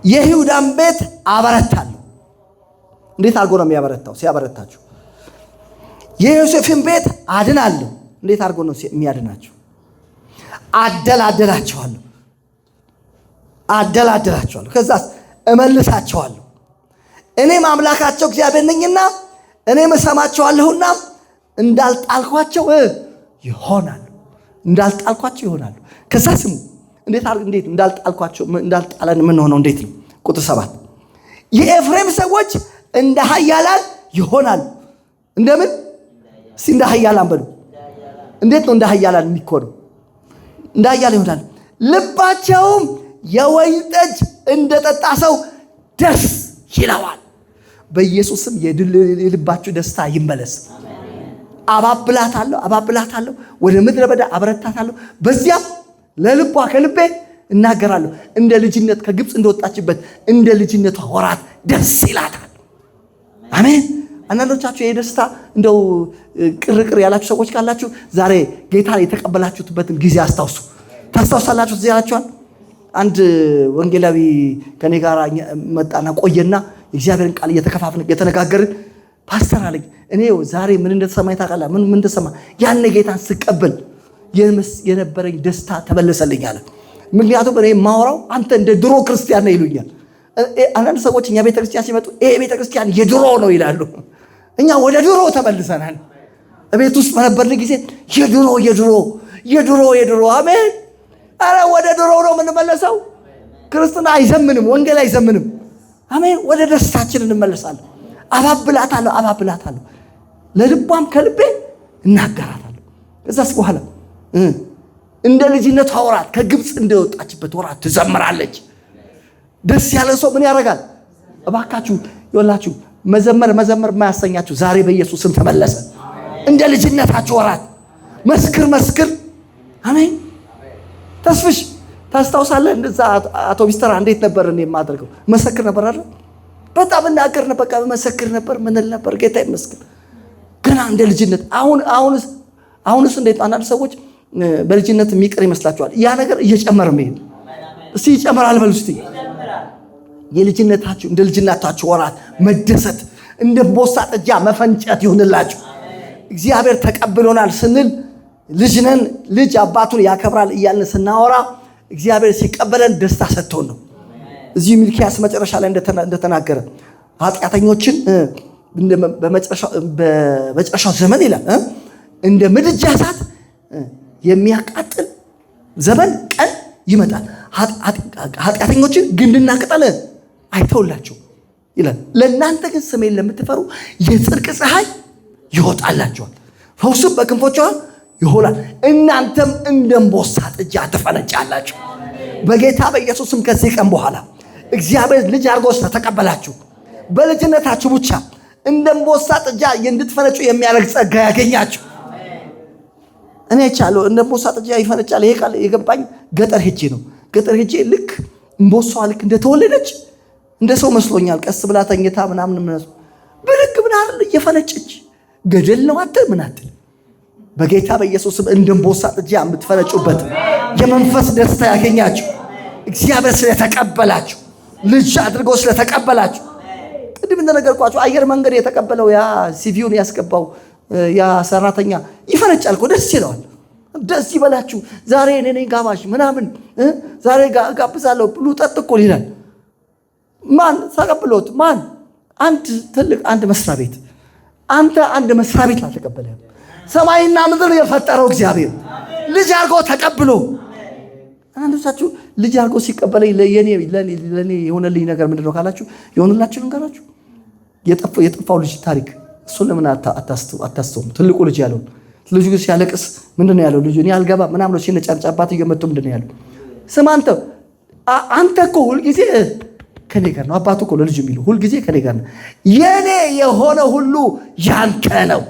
የይሁዳን ቤት አበረታለሁ። እንዴት አድርጎ ነው የሚያበረታው? ሲያበረታችሁ የዮሴፍን ቤት አድናለሁ። እንዴት አድርጎ ነው የሚያድናቸው? አደላደላቸዋለሁ። ከዛስ እመልሳቸዋለሁ። እኔም አምላካቸው እግዚአብሔር ነኝና እኔም እሰማቸዋለሁና እንዳልጣልኳቸው ይሆናሉ። ከዛ ስሙ እንዴት እንዳልጣልኳቸው እንዳልጣለን ምን ሆነው እንዴት ነው? ቁጥር 7 የኤፍሬም ሰዎች እንደ ኃያላን ይሆናሉ። እንደምን እንደ ኃያላን በሉ። እንዴት ነው እንደ ኃያላን የሚኮነው? እንደ ኃያላን ይሆናሉ። ልባቸውም የወይን ጠጅ እንደጠጣ ሰው ደስ ይለዋል። በኢየሱስም የልባችሁ ደስታ ይመለስ። አባብላታለሁ፣ ወደ ምድረ በዳ አበረታታለሁ። በዚያም ለልቧ ከልቤ እናገራለሁ። እንደ ልጅነት ከግብፅ እንደወጣችበት እንደ ልጅነቷ ወራት ደስ ይላታል። አሜን። አንዳንዶቻችሁ የደስታ እንደው ቅርቅር ያላችሁ ሰዎች ካላችሁ ዛሬ ጌታን የተቀበላችሁበትን ጊዜ አስታውሱ። ታስታውሳላችሁ? እዚህ ያላችኋል። አንድ ወንጌላዊ ከኔ ጋር መጣና ቆየና የእግዚአብሔርን ቃል እየተከፋፍን እየተነጋገርን ፓስተር አለኝ እኔ ዛሬ ምን እንደተሰማኝ ታውቃለህ? ምን እንደተሰማ ያን ጌታን ስቀበል የነበረኝ ደስታ ተመለሰልኝ አለ። ምክንያቱም እኔ ማወራው አንተ እንደ ድሮ ክርስቲያን ነህ ይሉኛል። አንዳንድ ሰዎች እኛ ቤተክርስቲያን ሲመጡ ይሄ ቤተክርስቲያን የድሮ ነው ይላሉ። እኛ ወደ ድሮ ተመልሰናል። ቤት ውስጥ በነበርን ጊዜ የድሮ አሜን። አረ ወደ ድሮ ነው የምንመለሰው። ክርስትና አይዘምንም፣ ወንጌል አይዘምንም። አሜን። ወደ ደስታችን እንመለሳለን። አባብላታለሁ፣ ለልቧም ከልቤ እናገራታለሁ። ከዛስ በኋላ እንደ ልጅነቷ ወራት ከግብፅ እንደወጣችበት ወራት ትዘምራለች። ደስ ያለ ሰው ምን ያደርጋል? እባካችሁ ይወላችሁ መዘመር የማያሰኛችሁ ዛሬ በኢየሱስ ስም ተመለሰ። እንደ ልጅነታችሁ ወራት መስክር። አሜን። ተስፍሽ ታስታውሳለህ? እንደዛ አውቶቡስ ተራ እንዴት ነበር እኔ የማደርገው? መሰክር ነበር አይደል? በጣም እናገር ነበር፣ በቃ መሰክር ነበር። ምን ል ነበር? ጌታ ይመስገን። ገና እንደ ልጅነት አሁንስ እንዴት? አንዳንድ ሰዎች በልጅነት የሚቀር ይመስላችኋል። ያ ነገር እየጨመረ መሄድ እስቲ ይጨምራል በሉ እስቲ። የልጅነታችሁ እንደ ልጅነታችሁ ወራት መደሰት፣ እንደ ቦሳ ጠጃ መፈንጨት ይሁንላችሁ። እግዚአብሔር ተቀብሎናል ስንል ልጅነን ልጅ አባቱን ያከብራል እያልን ስናወራ እግዚአብሔር ሲቀበለን ደስታ ሰጥቶን ነው። እዚህ ሚልኪያስ መጨረሻ ላይ እንደተናገረ ኃጢአተኞችን በመጨረሻው ዘመን ይላል እንደ ምድጃ እሳት የሚያቃጥል ዘመን ቀን ይመጣል። ኃጢአተኞችን ግንድና ቅጠል አይተውላቸው ይላል። ለእናንተ ግን ስሜን ለምትፈሩ የጽድቅ ፀሐይ ይወጣላቸዋል፣ ፈውስም በክንፎቿ ይሆናል። እናንተም እንደ እምቦሳ ጥጃ ትፈነጫላችሁ። በጌታ በኢየሱስም ከዚህ ቀን በኋላ እግዚአብሔር ልጅ አድርጎ ስለተቀበላችሁ በልጅነታችሁ ብቻ እንደ እምቦሳ ጥጃ እንድትፈነጩ የሚያደርግ ጸጋ ያገኛችሁ። እኔ ቻለሁ እንደ እምቦሳ ጥጃ ይፈነጫል። ይሄ ቃል የገባኝ ገጠር ሄጄ ነው። ገጠር ሄጄ ልክ እምቦሳ ልክ እንደተወለደች እንደ ሰው መስሎኛል። ቀስ ብላ ተኝታ ምናምን ብልክ ምን አይደል እየፈነጨች ገደል ነው አትል ምን አትል። በጌታ በኢየሱስም እንደ እምቦሳ ጥጃ የምትፈነጩበት የመንፈስ ደስታ ያገኛችሁ። እግዚአብሔር ስለተቀበላችሁ፣ ልጅ አድርጎ ስለተቀበላችሁ። ቅድም እንደነገርኳችሁ አየር መንገድ የተቀበለው ያ ሲቪውን ያስገባው ያ ሰራተኛ ይፈነጫል እኮ፣ ደስ ይለዋል። ደስ ይበላችሁ ዛሬ እኔ ነኝ ጋባዥ ምናምን ዛሬ ጋብዛለሁ ብሉ ጠጥ እኮ ይላል። ማን ተቀብሎት? ማን? አንድ ትልቅ አንድ መስሪያ ቤት። አንተ አንድ መስሪያ ቤት አልተቀበለም። ሰማይና ምድር የፈጠረው እግዚአብሔር ልጅ አድርጎ ተቀብሎ። አንዳንዶቻችሁ ልጅ አድርጎ ሲቀበለኝ ለኔ የሆነልኝ ነገር ምንድነው ካላችሁ የሆነላችሁ ነገራችሁ የጠፋው ልጅ ታሪክ እሱን ለምን አታስተውም? ትልቁ ልጅ ያለው ልጁ ሲያለቅስ ምንድነው ያለው? ልጁ እኔ አልገባ ምናምን ነው ሲነጫንጫባት እየመጡ ምንድነው ያለው? ስማ አንተ እኮ ሁልጊዜ ከኔ ጋር ነው። አባቱ እኮ ለልጁ የሚለው ሁልጊዜ ከኔ ጋር ነው። የኔ የሆነ ሁሉ ያንተ ነው።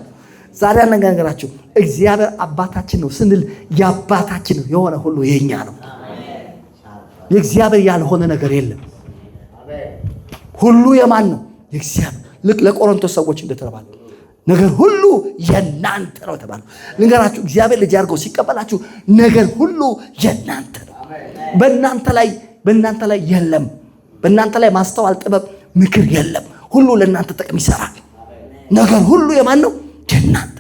ዛሬ አነጋገራችሁ እግዚአብሔር አባታችን ነው ስንል የአባታችን ነው የሆነ ሁሉ የኛ ነው። የእግዚአብሔር ያልሆነ ነገር የለም። ሁሉ የማን ነው? የእግዚአብሔር ልክ ለቆሮንቶስ ሰዎች እንደተባለ ነገር ሁሉ የናንተ ነው ተባሉ። ልንገራችሁ እግዚአብሔር ልጅ አድርጎ ሲቀበላችሁ ነገር ሁሉ የናንተ ነው። በእናንተ ላይ የለም። በእናንተ ላይ ማስተዋል፣ ጥበብ፣ ምክር የለም። ሁሉ ለእናንተ ጥቅም ይሰራል። ነገር ሁሉ የማን ነው? የናንተ።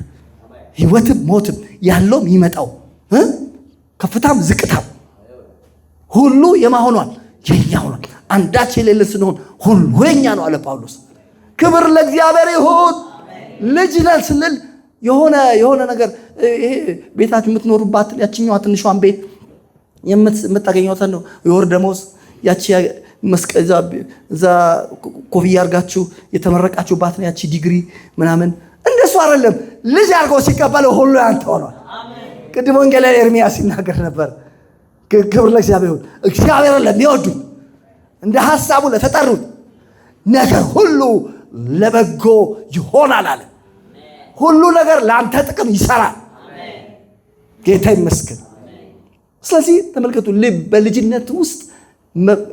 ህይወትም ሞትም ያለውም ይመጣው ከፍታም ዝቅታም ሁሉ የማሆኗል የኛ ሆኗል። አንዳች የሌለ ስንሆን ሁሉ የኛ ነው አለ ጳውሎስ። ክብር ለእግዚአብሔር ይሁን። ልጅ ነን ስንል የሆነ ነገር ይሄ ቤታችሁ የምትኖሩባት ያቺኛዋ ትንሿን ቤት የምታገኘውትን ነው የወር ደመወዝ ያቺ እዛ ኮፍያ አድርጋችሁ የተመረቃችሁባት ነው ያቺ ዲግሪ ምናምን እንደሱ አይደለም። ልጅ አድርጎ ሲቀበለው ሁሉ ያንተ ሆኗል። ቅድም ወንጌላዊ ኤርምያስ ሲናገር ነበር። ክብር ለእግዚአብሔር ይሁን። እግዚአብሔርን ለሚወዱት እንደ ሐሳቡ ለተጠሩት ነገር ሁሉ ለበጎ ይሆናል አለ። ሁሉ ነገር ለአንተ ጥቅም ይሰራል። ጌታ ይመስገን። ስለዚህ ተመልከቱ፣ በልጅነት ውስጥ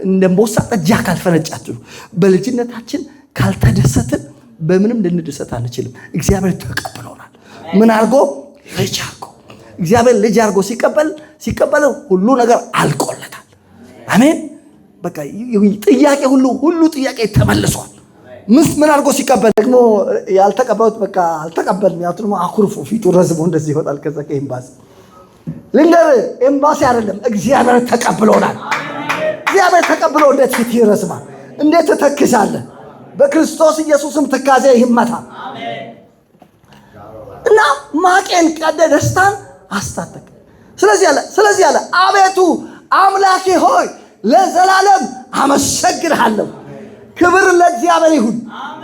እንደ ሞሳ ጠጃ ካልፈነጫችሁ፣ በልጅነታችን ካልተደሰትን በምንም ልንደሰት አንችልም። እግዚአብሔር ተቀብሎናል። ምን አድርጎ? ልጅ አድርጎ። እግዚአብሔር ልጅ አድርጎ ሲቀበለው ሁሉ ነገር አልቆለታል። አሜን። በቃ ጥያቄ ሁሉ ጥያቄ ተመልሷል። ምን አድርጎ ሲቀበል ደግሞ ያልተቀበሉት በቃ አልተቀበልም ያሉት ደግሞ አኩርፎ ፊቱ ረዝሞ እንደዚህ ይወጣል። ከዛ ከኤምባሲ ልንገር ኤምባሲ አይደለም እግዚአብሔር ተቀብሎናል። እግዚአብሔር ተቀብሎ እንዴት ፊት ይረዝማል? እንዴት ተተክዛለህ? በክርስቶስ ኢየሱስም ትካዜ ይመታ እና ማቄን ቀደ ደስታን አስታጠቅ። ስለዚህ ያለ አቤቱ አምላኬ ሆይ ለዘላለም አመሰግንሃለሁ። ክብር ለእግዚአብሔር ይሁን።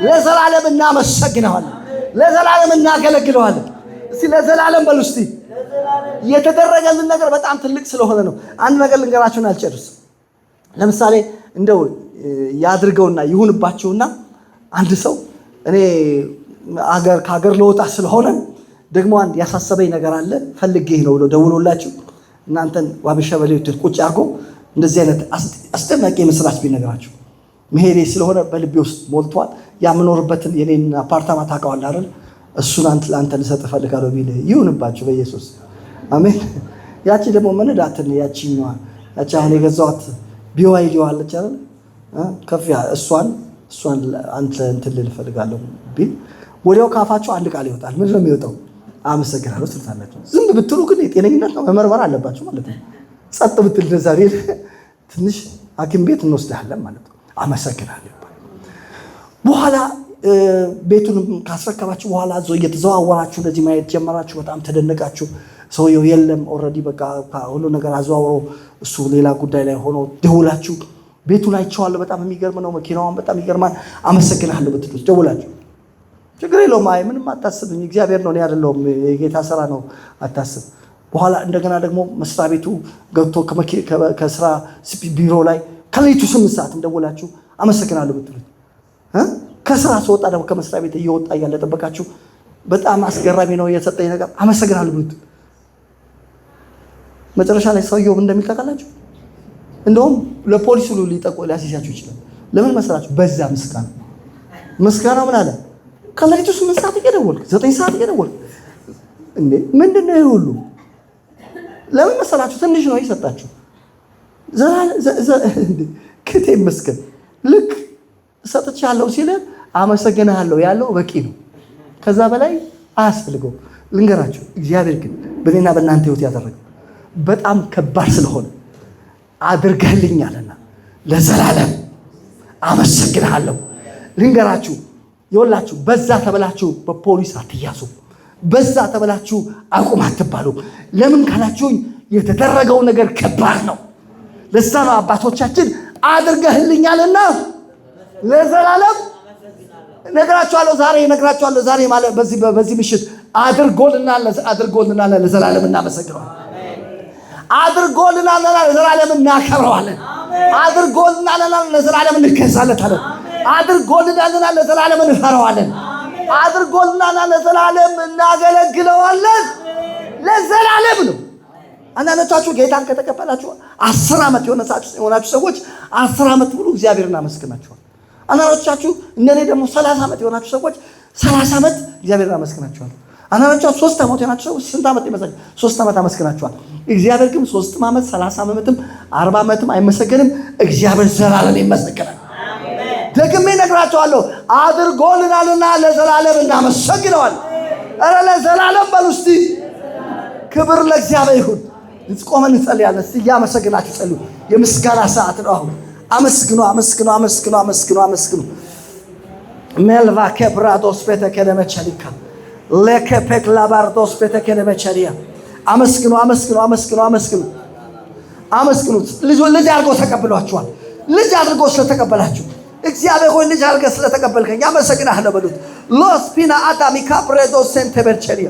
ለዘላለም እናመሰግነዋለን። ለዘላለም እናገለግለዋለን። እስቲ ለዘላለም በሉ እስቲ። የተደረገልን ነገር በጣም ትልቅ ስለሆነ ነው። አንድ ነገር ልንገራችሁን አልጨርስ። ለምሳሌ እንደው ያድርገውና ይሁንባችሁና አንድ ሰው እኔ ከሀገር ለወጣ ስለሆነ ደግሞ አንድ ያሳሰበኝ ነገር አለ ፈልጌ ነው ብሎ ደውሎላችሁ እናንተን ዋብሸበሌ ቁጭ አድርጎ እንደዚህ አይነት አስደናቂ የምስራች ቢነግራችሁ መሄዴ ስለሆነ በልቤ ውስጥ ሞልቷል። ያምኖርበትን የኔን አፓርታማ ታውቀዋለህ አይደል? እሱን አንተ ልሰጥ እፈልጋለሁ ቢል ይሁንባችሁ በኢየሱስ አሜን። ያቺ ደግሞ መንዳትን ያቺ አሁን የገዛኋት ቢዋይዲ ዋለች አይደል? ከፊያ እሷን አንተ እንትን ልል እፈልጋለሁ ቢል ወዲያው ካፋችሁ አንድ ቃል ይወጣል። ምንድን ነው የሚወጣው? አመሰግናለሁ ትልታላችሁ። ዝም ብትሉ ግን የጤነኝነት ነው መመርመር አለባችሁ ማለት ነው። ጸጥ ብትል እንደዛ ቢል ትንሽ ሐኪም ቤት እንወስዳለን ማለት ነው። አመሰግናለሁ ይባላል። በኋላ ቤቱን ካስረከባችሁ በኋላ እየተዘዋወራችሁ እንደዚህ ማየት ጀመራችሁ። በጣም ተደነቃችሁ። ሰውየው የለም ኦልሬዲ በቃ ሁሉ ነገር አዘዋውሮ እሱ ሌላ ጉዳይ ላይ ሆኖ ደውላችሁ ቤቱን አይቼዋለሁ በጣም የሚገርም ነው፣ መኪናዋን በጣም ይገርማል፣ አመሰግናለሁ ብትሉት ደውላችሁ ችግር የለውም። አይ ምንም አታስብኝ፣ እግዚአብሔር ነው እኔ አይደለሁም፣ የጌታ ስራ ነው አታስብ። በኋላ እንደገና ደግሞ መስሪያ ቤቱ ገብቶ ከስራ ቢሮ ላይ ከሌሊቱ 8 ሰዓት እንደውላችሁ አመሰግናለሁ ብትሉት ከስራ ስወጣ ደግሞ ከመስሪያ ቤት እየወጣ እያለ ጠበቃችሁ በጣም አስገራሚ ነው የሰጠኝ ነገር አመሰግናለሁ ብትሉት መጨረሻ ላይ ሰውየው እንደሚል ታውቃላችሁ። እንደውም ለፖሊስ ሁሉ ሊያስይዛችሁ ይችላል። ለምን መሰላችሁ? በዛ ምስጋና ምን አለ? ከሌሊቱ 8 ሰዓት እየደወልክ 9 ሰዓት እየደወልክ እንዴ ምንድን ነው ይሄ ሁሉ? ለምን መሰላችሁ? ትንሽ ነው ይሰጣችሁ። ክቴ መስገን ልክ ሰጥቻለሁ ሲል አመሰግናለሁ ያለው በቂ ነው። ከዛ በላይ አያስፈልገው። ልንገራችሁ እግዚአብሔር ግን በእኔና በእናንተ ህይወት ያደረገው በጣም ከባድ ስለሆነ አድርገህልኛልና ለዘላለም አመሰግናለሁ። ልንገራችሁ ይወላችሁ በዛ ተበላችሁ በፖሊስ አትያዙ። በዛ ተበላችሁ አቁም አትባሉ። ለምን ካላችሁኝ የተደረገው ነገር ከባድ ነው። ለዛ ነው አባቶቻችን አድርገህልኛልና ለዘላለም ነግራችኋለሁ። ዛሬ ማለት በዚህ ምሽት አድርጎልናል ለዘላለም እናመሰግነዋለን። አድርጎልናል ለዘላለም እናከብረዋለን። አድርጎልናል ለዘላለም እንገዛለታለን። አድርጎልናል ለዘላለም እንፈራዋለን። አድርጎልናል ለዘላለም እናገለግለዋለን። ለዘላለም ነው። አንዳንዶቻችሁ ጌታን ከተቀበላችሁ 10 ዓመት የሆናችሁ ሰዎች 10 ዓመት ሙሉ እግዚአብሔርን አመስግናችኋል። አንዳንዶቻችሁ እንደኔ ደግሞ 30 ዓመት የሆናችሁ ሰዎች 30 ዓመት እግዚአብሔርን አመስግናችኋል። አንዳንዶቻችሁ 3 ዓመት የሆናችሁ ሰዎች ስንት ዓመት ይመስላል? 3 ዓመት አመስግናችኋል። እግዚአብሔር ግን 3 ዓመት 30 ዓመትም 40 ዓመትም አይመሰገንም። እግዚአብሔር ዘላለም ይመሰገናል። ደግሜ እነግራችኋለሁ አድርጎልናልና ለዘላለም እናመሰግነዋል። ኧረ ለዘላለም በሉ እስቲ። ክብር ለእግዚአብሔር ይሁን። ቆመን እንጸልያለን። እስቲ እያመሰግናችሁ ጸልዩ። የምስጋና ሰዓት ነው አሁን። አመስግኑ አመስግኑ አመስግኑ አመስግኑ አመስግኑ። ሜልቫ ከብራዶስ በተከለመቸሊካ ለከፔክ ላባርዶስ በተከለመቸሊያ አመስግኑ አመስግኑ አመስግኑ አመስግኑ አመስግኑ። ልጅ አድርጎ ተቀብሏችኋል። ልጅ አድርጎ ስለተቀበላችሁ እግዚአብሔር ሆይ ልጅ አድርገህ ስለተቀበልከኝ አመሰግናለሁ በሉት። ሎስ ፒና አዳሚካ ብሬዶስ ሴንተበርቸሊያ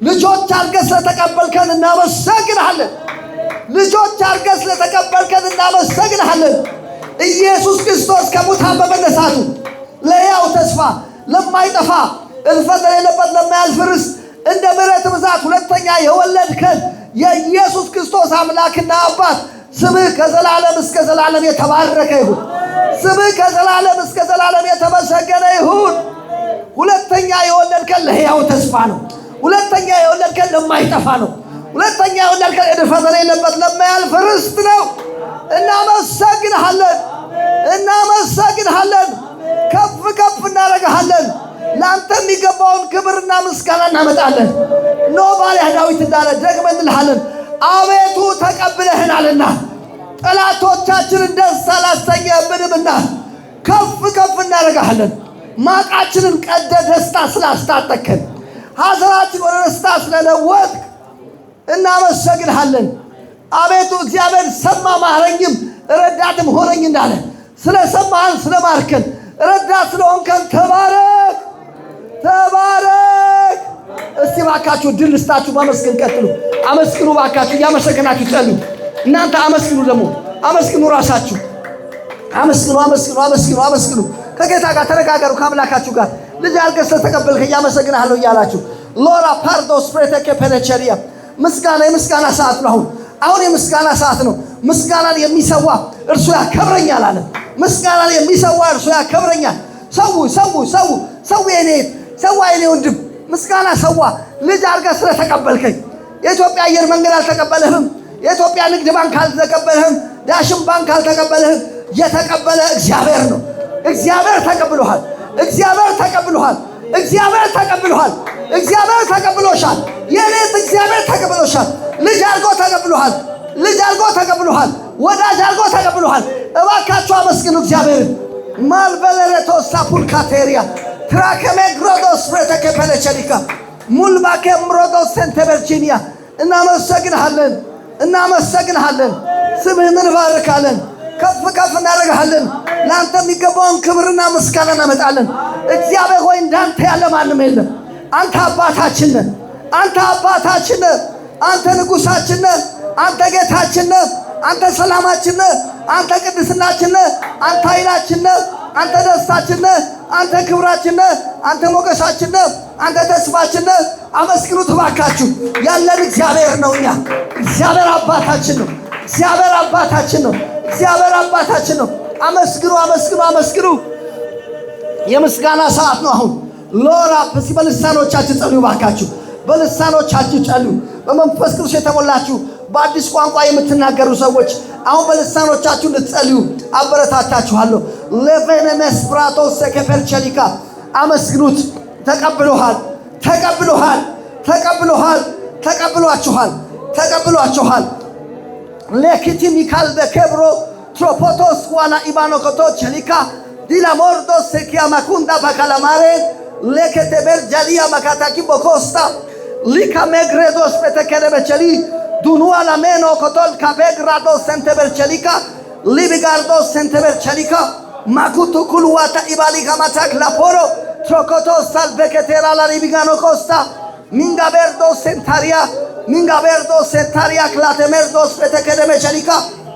ልጆች አድርገህ ስለተቀበልከን እናመሰግናለን። ልጆች አድርገህ ስለተቀበልከን እናመሰግናለን። ኢየሱስ ክርስቶስ ከሙታን በመነሳቱ ለሕያው ተስፋ ለማይጠፋ እልፈት ለሌለበት ለማያልፍ ርስት እንደ ምሕረት ብዛት ሁለተኛ የወለድከን የኢየሱስ ክርስቶስ አምላክና አባት ስምህ ከዘላለም እስከ ዘላለም የተባረከ ይሁን። ስምህ ከዘላለም እስከ ዘላለም የተመሰገነ ይሁን። ሁለተኛ የወለድከን ለሕያው ተስፋ ነው። ሁለተኛ የወለድከን ለማይጠፋ ነው። ሁለተኛ የወለድከን እድፈት የሌለበት ለማያልፍ ርስት ነው። እናመሰግንሃለን፣ እናመሰግንሃለን፣ ከፍ ከፍ እናደርግሃለን። ለአንተ የሚገባውን ክብርና ምስጋና እናመጣለን። ኖ ባሪያህ ዳዊት እንዳለ ደግመን እንልሃለን፣ አቤቱ ተቀብለህናልና ጠላቶቻችንን ደስ አላሰኘህብንምና ከፍ ከፍ እናደርግሃለን። ማቃችንን ቀደ ደስታ ስላስታጠቅከን ሐዘናችን ወደ ደስታ ስለለወጥክ እናመሰግንሃለን። አቤቱ እግዚአብሔር ሰማ ማረኝም ረዳትም ሆነኝ እንዳለ ስለሰማህን ስለማርከን ረዳት ስለሆንከን ተባረክ ተባረክ። እስቲ ባካችሁ ድል ልስጣችሁ፣ ማመስገን ቀጥሉ። አመስግኑ ባካችሁ፣ እያመሰገናችሁ ጸልዩ። እናንተ አመስግኑ፣ ደግሞ አመስግኑ፣ ራሳችሁ አመስግኑ፣ አመስግኑ፣ አመስግኑ፣ አመስግኑ። ከጌታ ጋር ተነጋገሩ፣ ከአምላካችሁ ጋር ልጅ አድርገህ ስለተቀበልከኝ አመሰግንሃለሁ እያላችሁ ሎራ ፓርዶስ ፕሬቴኬ ፔኔቸሪያ ምስጋና የምስጋና ሰዓት ነው። አሁን የምስጋና ሰዓት ነው። ምስጋናን የሚሰዋ እርሱ ያከብረኛል አለ። ምስጋናን የሚሰዋ እርሱ ያከብረኛል። ሰው ሰው ሰው ሰው የኔ ወንድም ምስጋና ሰዋ። ልጅ አድርገህ ስለተቀበልከኝ የኢትዮጵያ አየር መንገድ አልተቀበለህም። የኢትዮጵያ ንግድ ባንክ አልተቀበለህም። ዳሽን ባንክ አልተቀበለህም። የተቀበለ እግዚአብሔር ነው። እግዚአብሔር ተቀብሎሃል። እግዚአብሔር ተቀብሎሃል። እግዚአብሔር ተቀብሎሃል። እግዚአብሔር ተቀብሎሻል። የኔት እግዚአብሔር ተቀብሎሻል። ልጅ አድርጎ ተቀብሎሃል። ልጅ አድርጎ ተቀብሎሃል። ወዳጅ አድርጎ ተቀብሎሃል። እባካችሁ አመስግኑ እግዚአብሔርን። ማልበለረቶስ ሳፑልካቴሪያ ትራከሜ ግሮዶስ ፍሬተከፈለቸሊካ ሙልባኬ ምሮዶስ ሴንተቨርጂኒያ እናመሰግንሃለን፣ እናመሰግንሃለን። ስምህን እንባርካለን፣ ከፍ ከፍ እናደርግሃለን። ለአንተ የሚገባውን ክብርና ምስጋና እናመጣለን። እግዚአብሔር ሆይ እንዳንተ ያለ ማንም የለም። አንተ አባታችን ነህ። አንተ አባታችን ነህ። አንተ ንጉሳችን ነህ። አንተ ጌታችን ነህ። አንተ ሰላማችን ነህ። አንተ ቅድስናችን ነህ። አንተ ኃይላችን ነህ። አንተ ደስታችን ነህ። አንተ ክብራችን ነህ። አንተ ሞገሳችን ነህ። አንተ ተስፋችን ነህ። አመስግኑት እባካችሁ። ያለን እግዚአብሔር ነው። እኛ እግዚአብሔር አባታችን ነው። እግዚአብሔር አባታችን ነው። እግዚአብሔር አባታችን ነው። አመስግኑ፣ አመስግኑ፣ አመስግኑ። የምስጋና ሰዓት ነው አሁን። ሎራ በልሳኖቻችሁ ጸልዩ ባካችሁ። በልሳኖቻችሁ ጸልዩ። በመንፈስ ቅዱስ የተሞላችሁ በአዲስ ቋንቋ የምትናገሩ ሰዎች አሁን በልሳኖቻችሁ ልትጸልዩ አበረታታችኋለሁ። ለቬነመስ ብራቶስ ሰከፈርቸሊካ አመስግኑት። ተቀብሎሃል፣ ተቀብሎሃል፣ ተቀብሎሃል፣ ተቀብሏችኋል፣ ተቀብሏችኋል። ለኪቲ ሚካል በከብሮ ትሮፖቶስ ዋና ኢባኖኮቶቸሊካ ዲላ ሞርዶስ ሰኪያ ማኩንዳ ባካላማሬ ለከተበር ጃሊያ ማካታኪ ቦኮስታ ሊካ ሜግሬዶስ በተከለበቸሊ ዱኑዋ ላሜኖ ኮቶል ካቤግራዶስ ሴንተበርቸሊካ ሊቢጋርዶስ ሴንተበርቸሊካ ማኩቱ ኩልዋታ ኢባሊካ ማታክ ላፖሮ ትሮኮቶስ ሳልበከቴራ ላሊቢጋኖ ኮስታ ሚንጋቤርዶስ ሴንታሪያ ሚንጋቤርዶስ ሴንታሪያ ክላተሜርዶስ በተከለበቸሊካ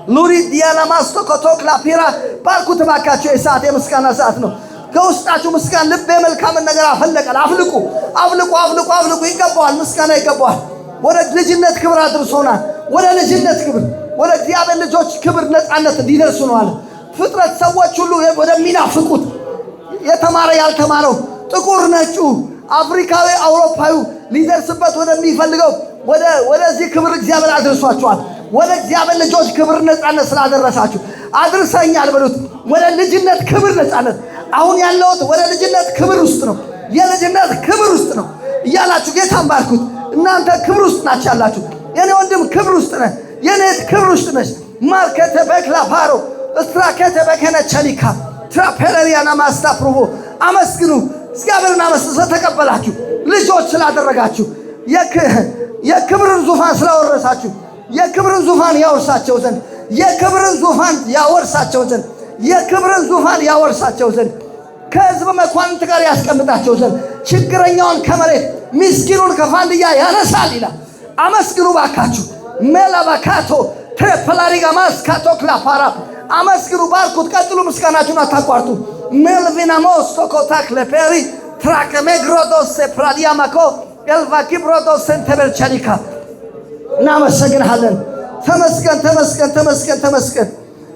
ሉሪ ዲያና ማስቶኮቶክ ላፒራ ባርኩት ባካችሁ። የሰዓት የምስጋና ሰዓት ነው። ከውስጣችሁ ምስጋና ልብ የመልካምን ነገር አፈለቀል። አፍልቁ፣ አፍልቁ፣ አፍልቁ፣ አፍልቁ። ይገባዋል፣ ምስጋና ይገባዋል። ወደ ልጅነት ክብር አድርሶናል። ወደ ልጅነት ክብር፣ ወደ እግዚአብሔር ልጆች ክብር ነፃነት እንዲደርሱ ነው አለ። ፍጥረት ሰዎች ሁሉ ወደሚናፍቁት የተማረ ያልተማረው ጥቁር ነጩ አፍሪካዊ አውሮፓዊ ሊደርስበት ወደሚፈልገው ወደዚህ ክብር እግዚአብሔር አድርሷቸዋል። ወደ እግዚአብሔር ልጆች ክብር ነፃነት ስላደረሳችሁ አድርሰኛል በሉት። ወደ ልጅነት ክብር ነፃነት። አሁን ያለሁት ወደ ልጅነት ክብር ውስጥ ነው። የልጅነት ክብር ውስጥ ነው እያላችሁ ጌታን ባርኩት። እናንተ ክብር ውስጥ ናችሁ ያላችሁ። የኔ ወንድም ክብር ውስጥ ነህ። የኔ ክብር ውስጥ ነሽ። ማርከተ በክላ ፓሮ ስትራከተ በከነ ቸሊካ ትራፔለሪያና ማስታ ፕሮቮ አመስግኑ። እግዚአብሔርን አመስግኑ ስለተቀበላችሁ፣ ልጆች ስላደረጋችሁ፣ የክብርን ዙፋን ስላወረሳችሁ፣ የክብርን ዙፋን ያወርሳቸው ዘንድ የክብርን ዙፋን ያወርሳቸው ዘንድ የክብርን ዙፋን ያወርሳቸው ዘንድ ከሕዝብ መኳንንት ጋር ያስቀምጣቸው ዘንድ ችግረኛውን ከመሬት ምስኪኑን ከፋንድያ ያነሳል ይላል። አመስግኑ ባካችሁ። ሜላባካቶ ትሬፕላሪጋ ማስካቶ ክላፓራ አመስግኑ፣ ባርኩት። ቀጥሉ፣ ምስጋናችሁን አታቋርጡ። ሜልቪናሞስ ቶኮታክ ለፔሪ ትራከሜግሮዶስ ፕራዲያማኮ ኤልቫኪብሮዶስ ሴንተበርቻሊካ እናመሰግንሃለን። ተመስገን ተመስገን ተመስገን ተመስገን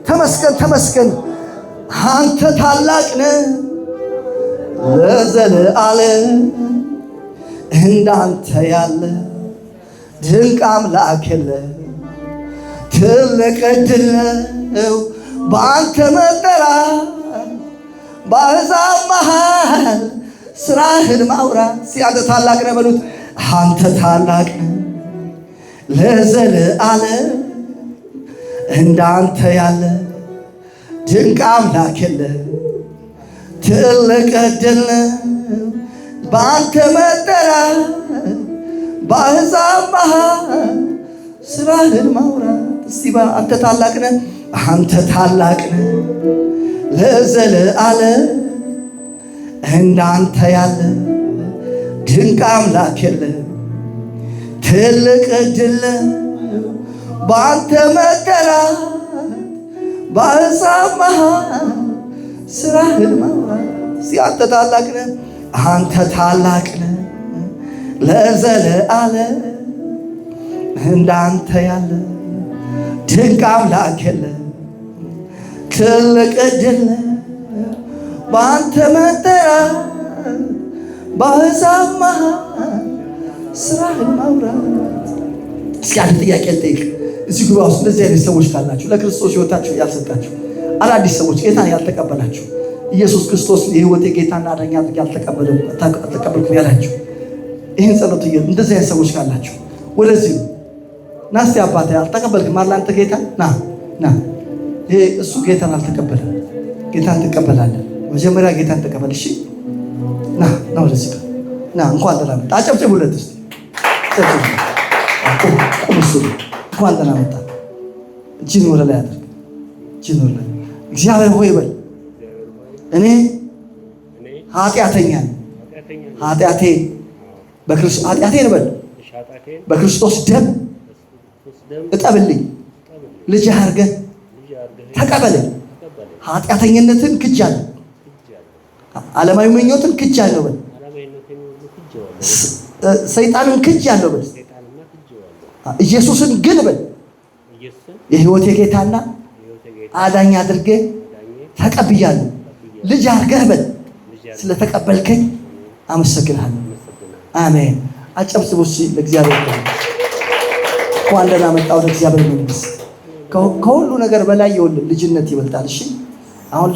ተመስገን ተመስገን። አንተ ታላቅ ነህ ለዘለዓለም፣ እንዳንተ ያለ ድንቅ አምላክ የለም። ትልቅ ዕድል ነው በአንተ መጠራት፣ በአሕዛብ መሃል ስራህን ማውራት። አንተ ታላቅ ነህ በሉት። አንተ ታላቅ ነህ ለዘለዓለም፣ እንዳንተ ያለ ድንቅ አምላክ የለም። ትልቅ ዕድል ነው በአንተ መጠራት፣ በአሕዛብ መሃል ስራህን ማውራት። እስቲ አንተ ታላቅ ነህ፣ አንተ ታላቅ ነህ ለዘለዓለም፣ እንዳንተ ያለ ድንቅ አምላክ የለም። ትልቅ ዕድል በአንተ መጠራት፣ በአሕዛብ መሃል ስራህን ማውራት። እስቲ አንተ ታላቅ ነህ፣ አንተ ታላቅ ነህ ለዘለዓለም፣ እንዳንተ ያለ ድንቅ አምላክ የለም። ትልቅ ዕድል በአንተ መጠራት፣ በአሕዛብ መሃል ስራህን ማውራት። እስኪ አንድ ጥያቄ ልጠይቅ። እዚህ ጉባኤ ውስጥ እንደዚህ አይነት ሰዎች ካላችሁ፣ ለክርስቶስ ሕይወታችሁ ያልሰጣችሁ፣ አዳዲስ ሰዎች ጌታን ያልተቀበላችሁ፣ ኢየሱስ ክርስቶስ የሕይወቴ ጌታና አዳኝ አድርጌ አልተቀበልኩም ያላችሁ፣ ይህን ጸሎት እንደዚህ አይነት ሰዎች ካላችሁ ወደዚህ ና። እስቲ አባቴ አልተቀበልክም አለ አንተ ጌታ ና። ይሄ እሱ ጌታን አልተቀበለም። ጌታን ትቀበላለህ። መጀመሪያ ጌታን ተቀበል። እሺ ና ወደዚህ ና። እንኳን ደህና መጣ። አጨብጭቡለት እስቲ። ቁም እሱ እንኳን ደህና መጣ። እጅን ወደ ላይ አድርግ። እጅን ወደ ላይ። እግዚአብሔር ሆይ በል። እኔ ኃጢአተኛ ነኝ። ኃጢአቴን በል በክርስቶስ ደም እጠብልኝ። ልጅ አድርገህ ተቀበለኝ። ኃጢአተኝነትን ክጃለሁ፣ ዓለማዊ ምኞትን ክጃለሁ በል። ሰይጣንን ክጃለሁ በል። ኢየሱስን ግን በል የሕይወቴ ጌታና አዳኝ አድርገህ ተቀብያለሁ። ልጅ አድርገህ በል። ስለተቀበልከኝ አመሰግናለሁ። አሜን። አጨብጭቡ ለእግዚአብሔር። እንኳን ደህና መጣ ወደ እግዚአብሔር መንግሥት። ከሁሉ ነገር በላይ የወልድ ልጅነት ይበልጣል። እሺ አሁን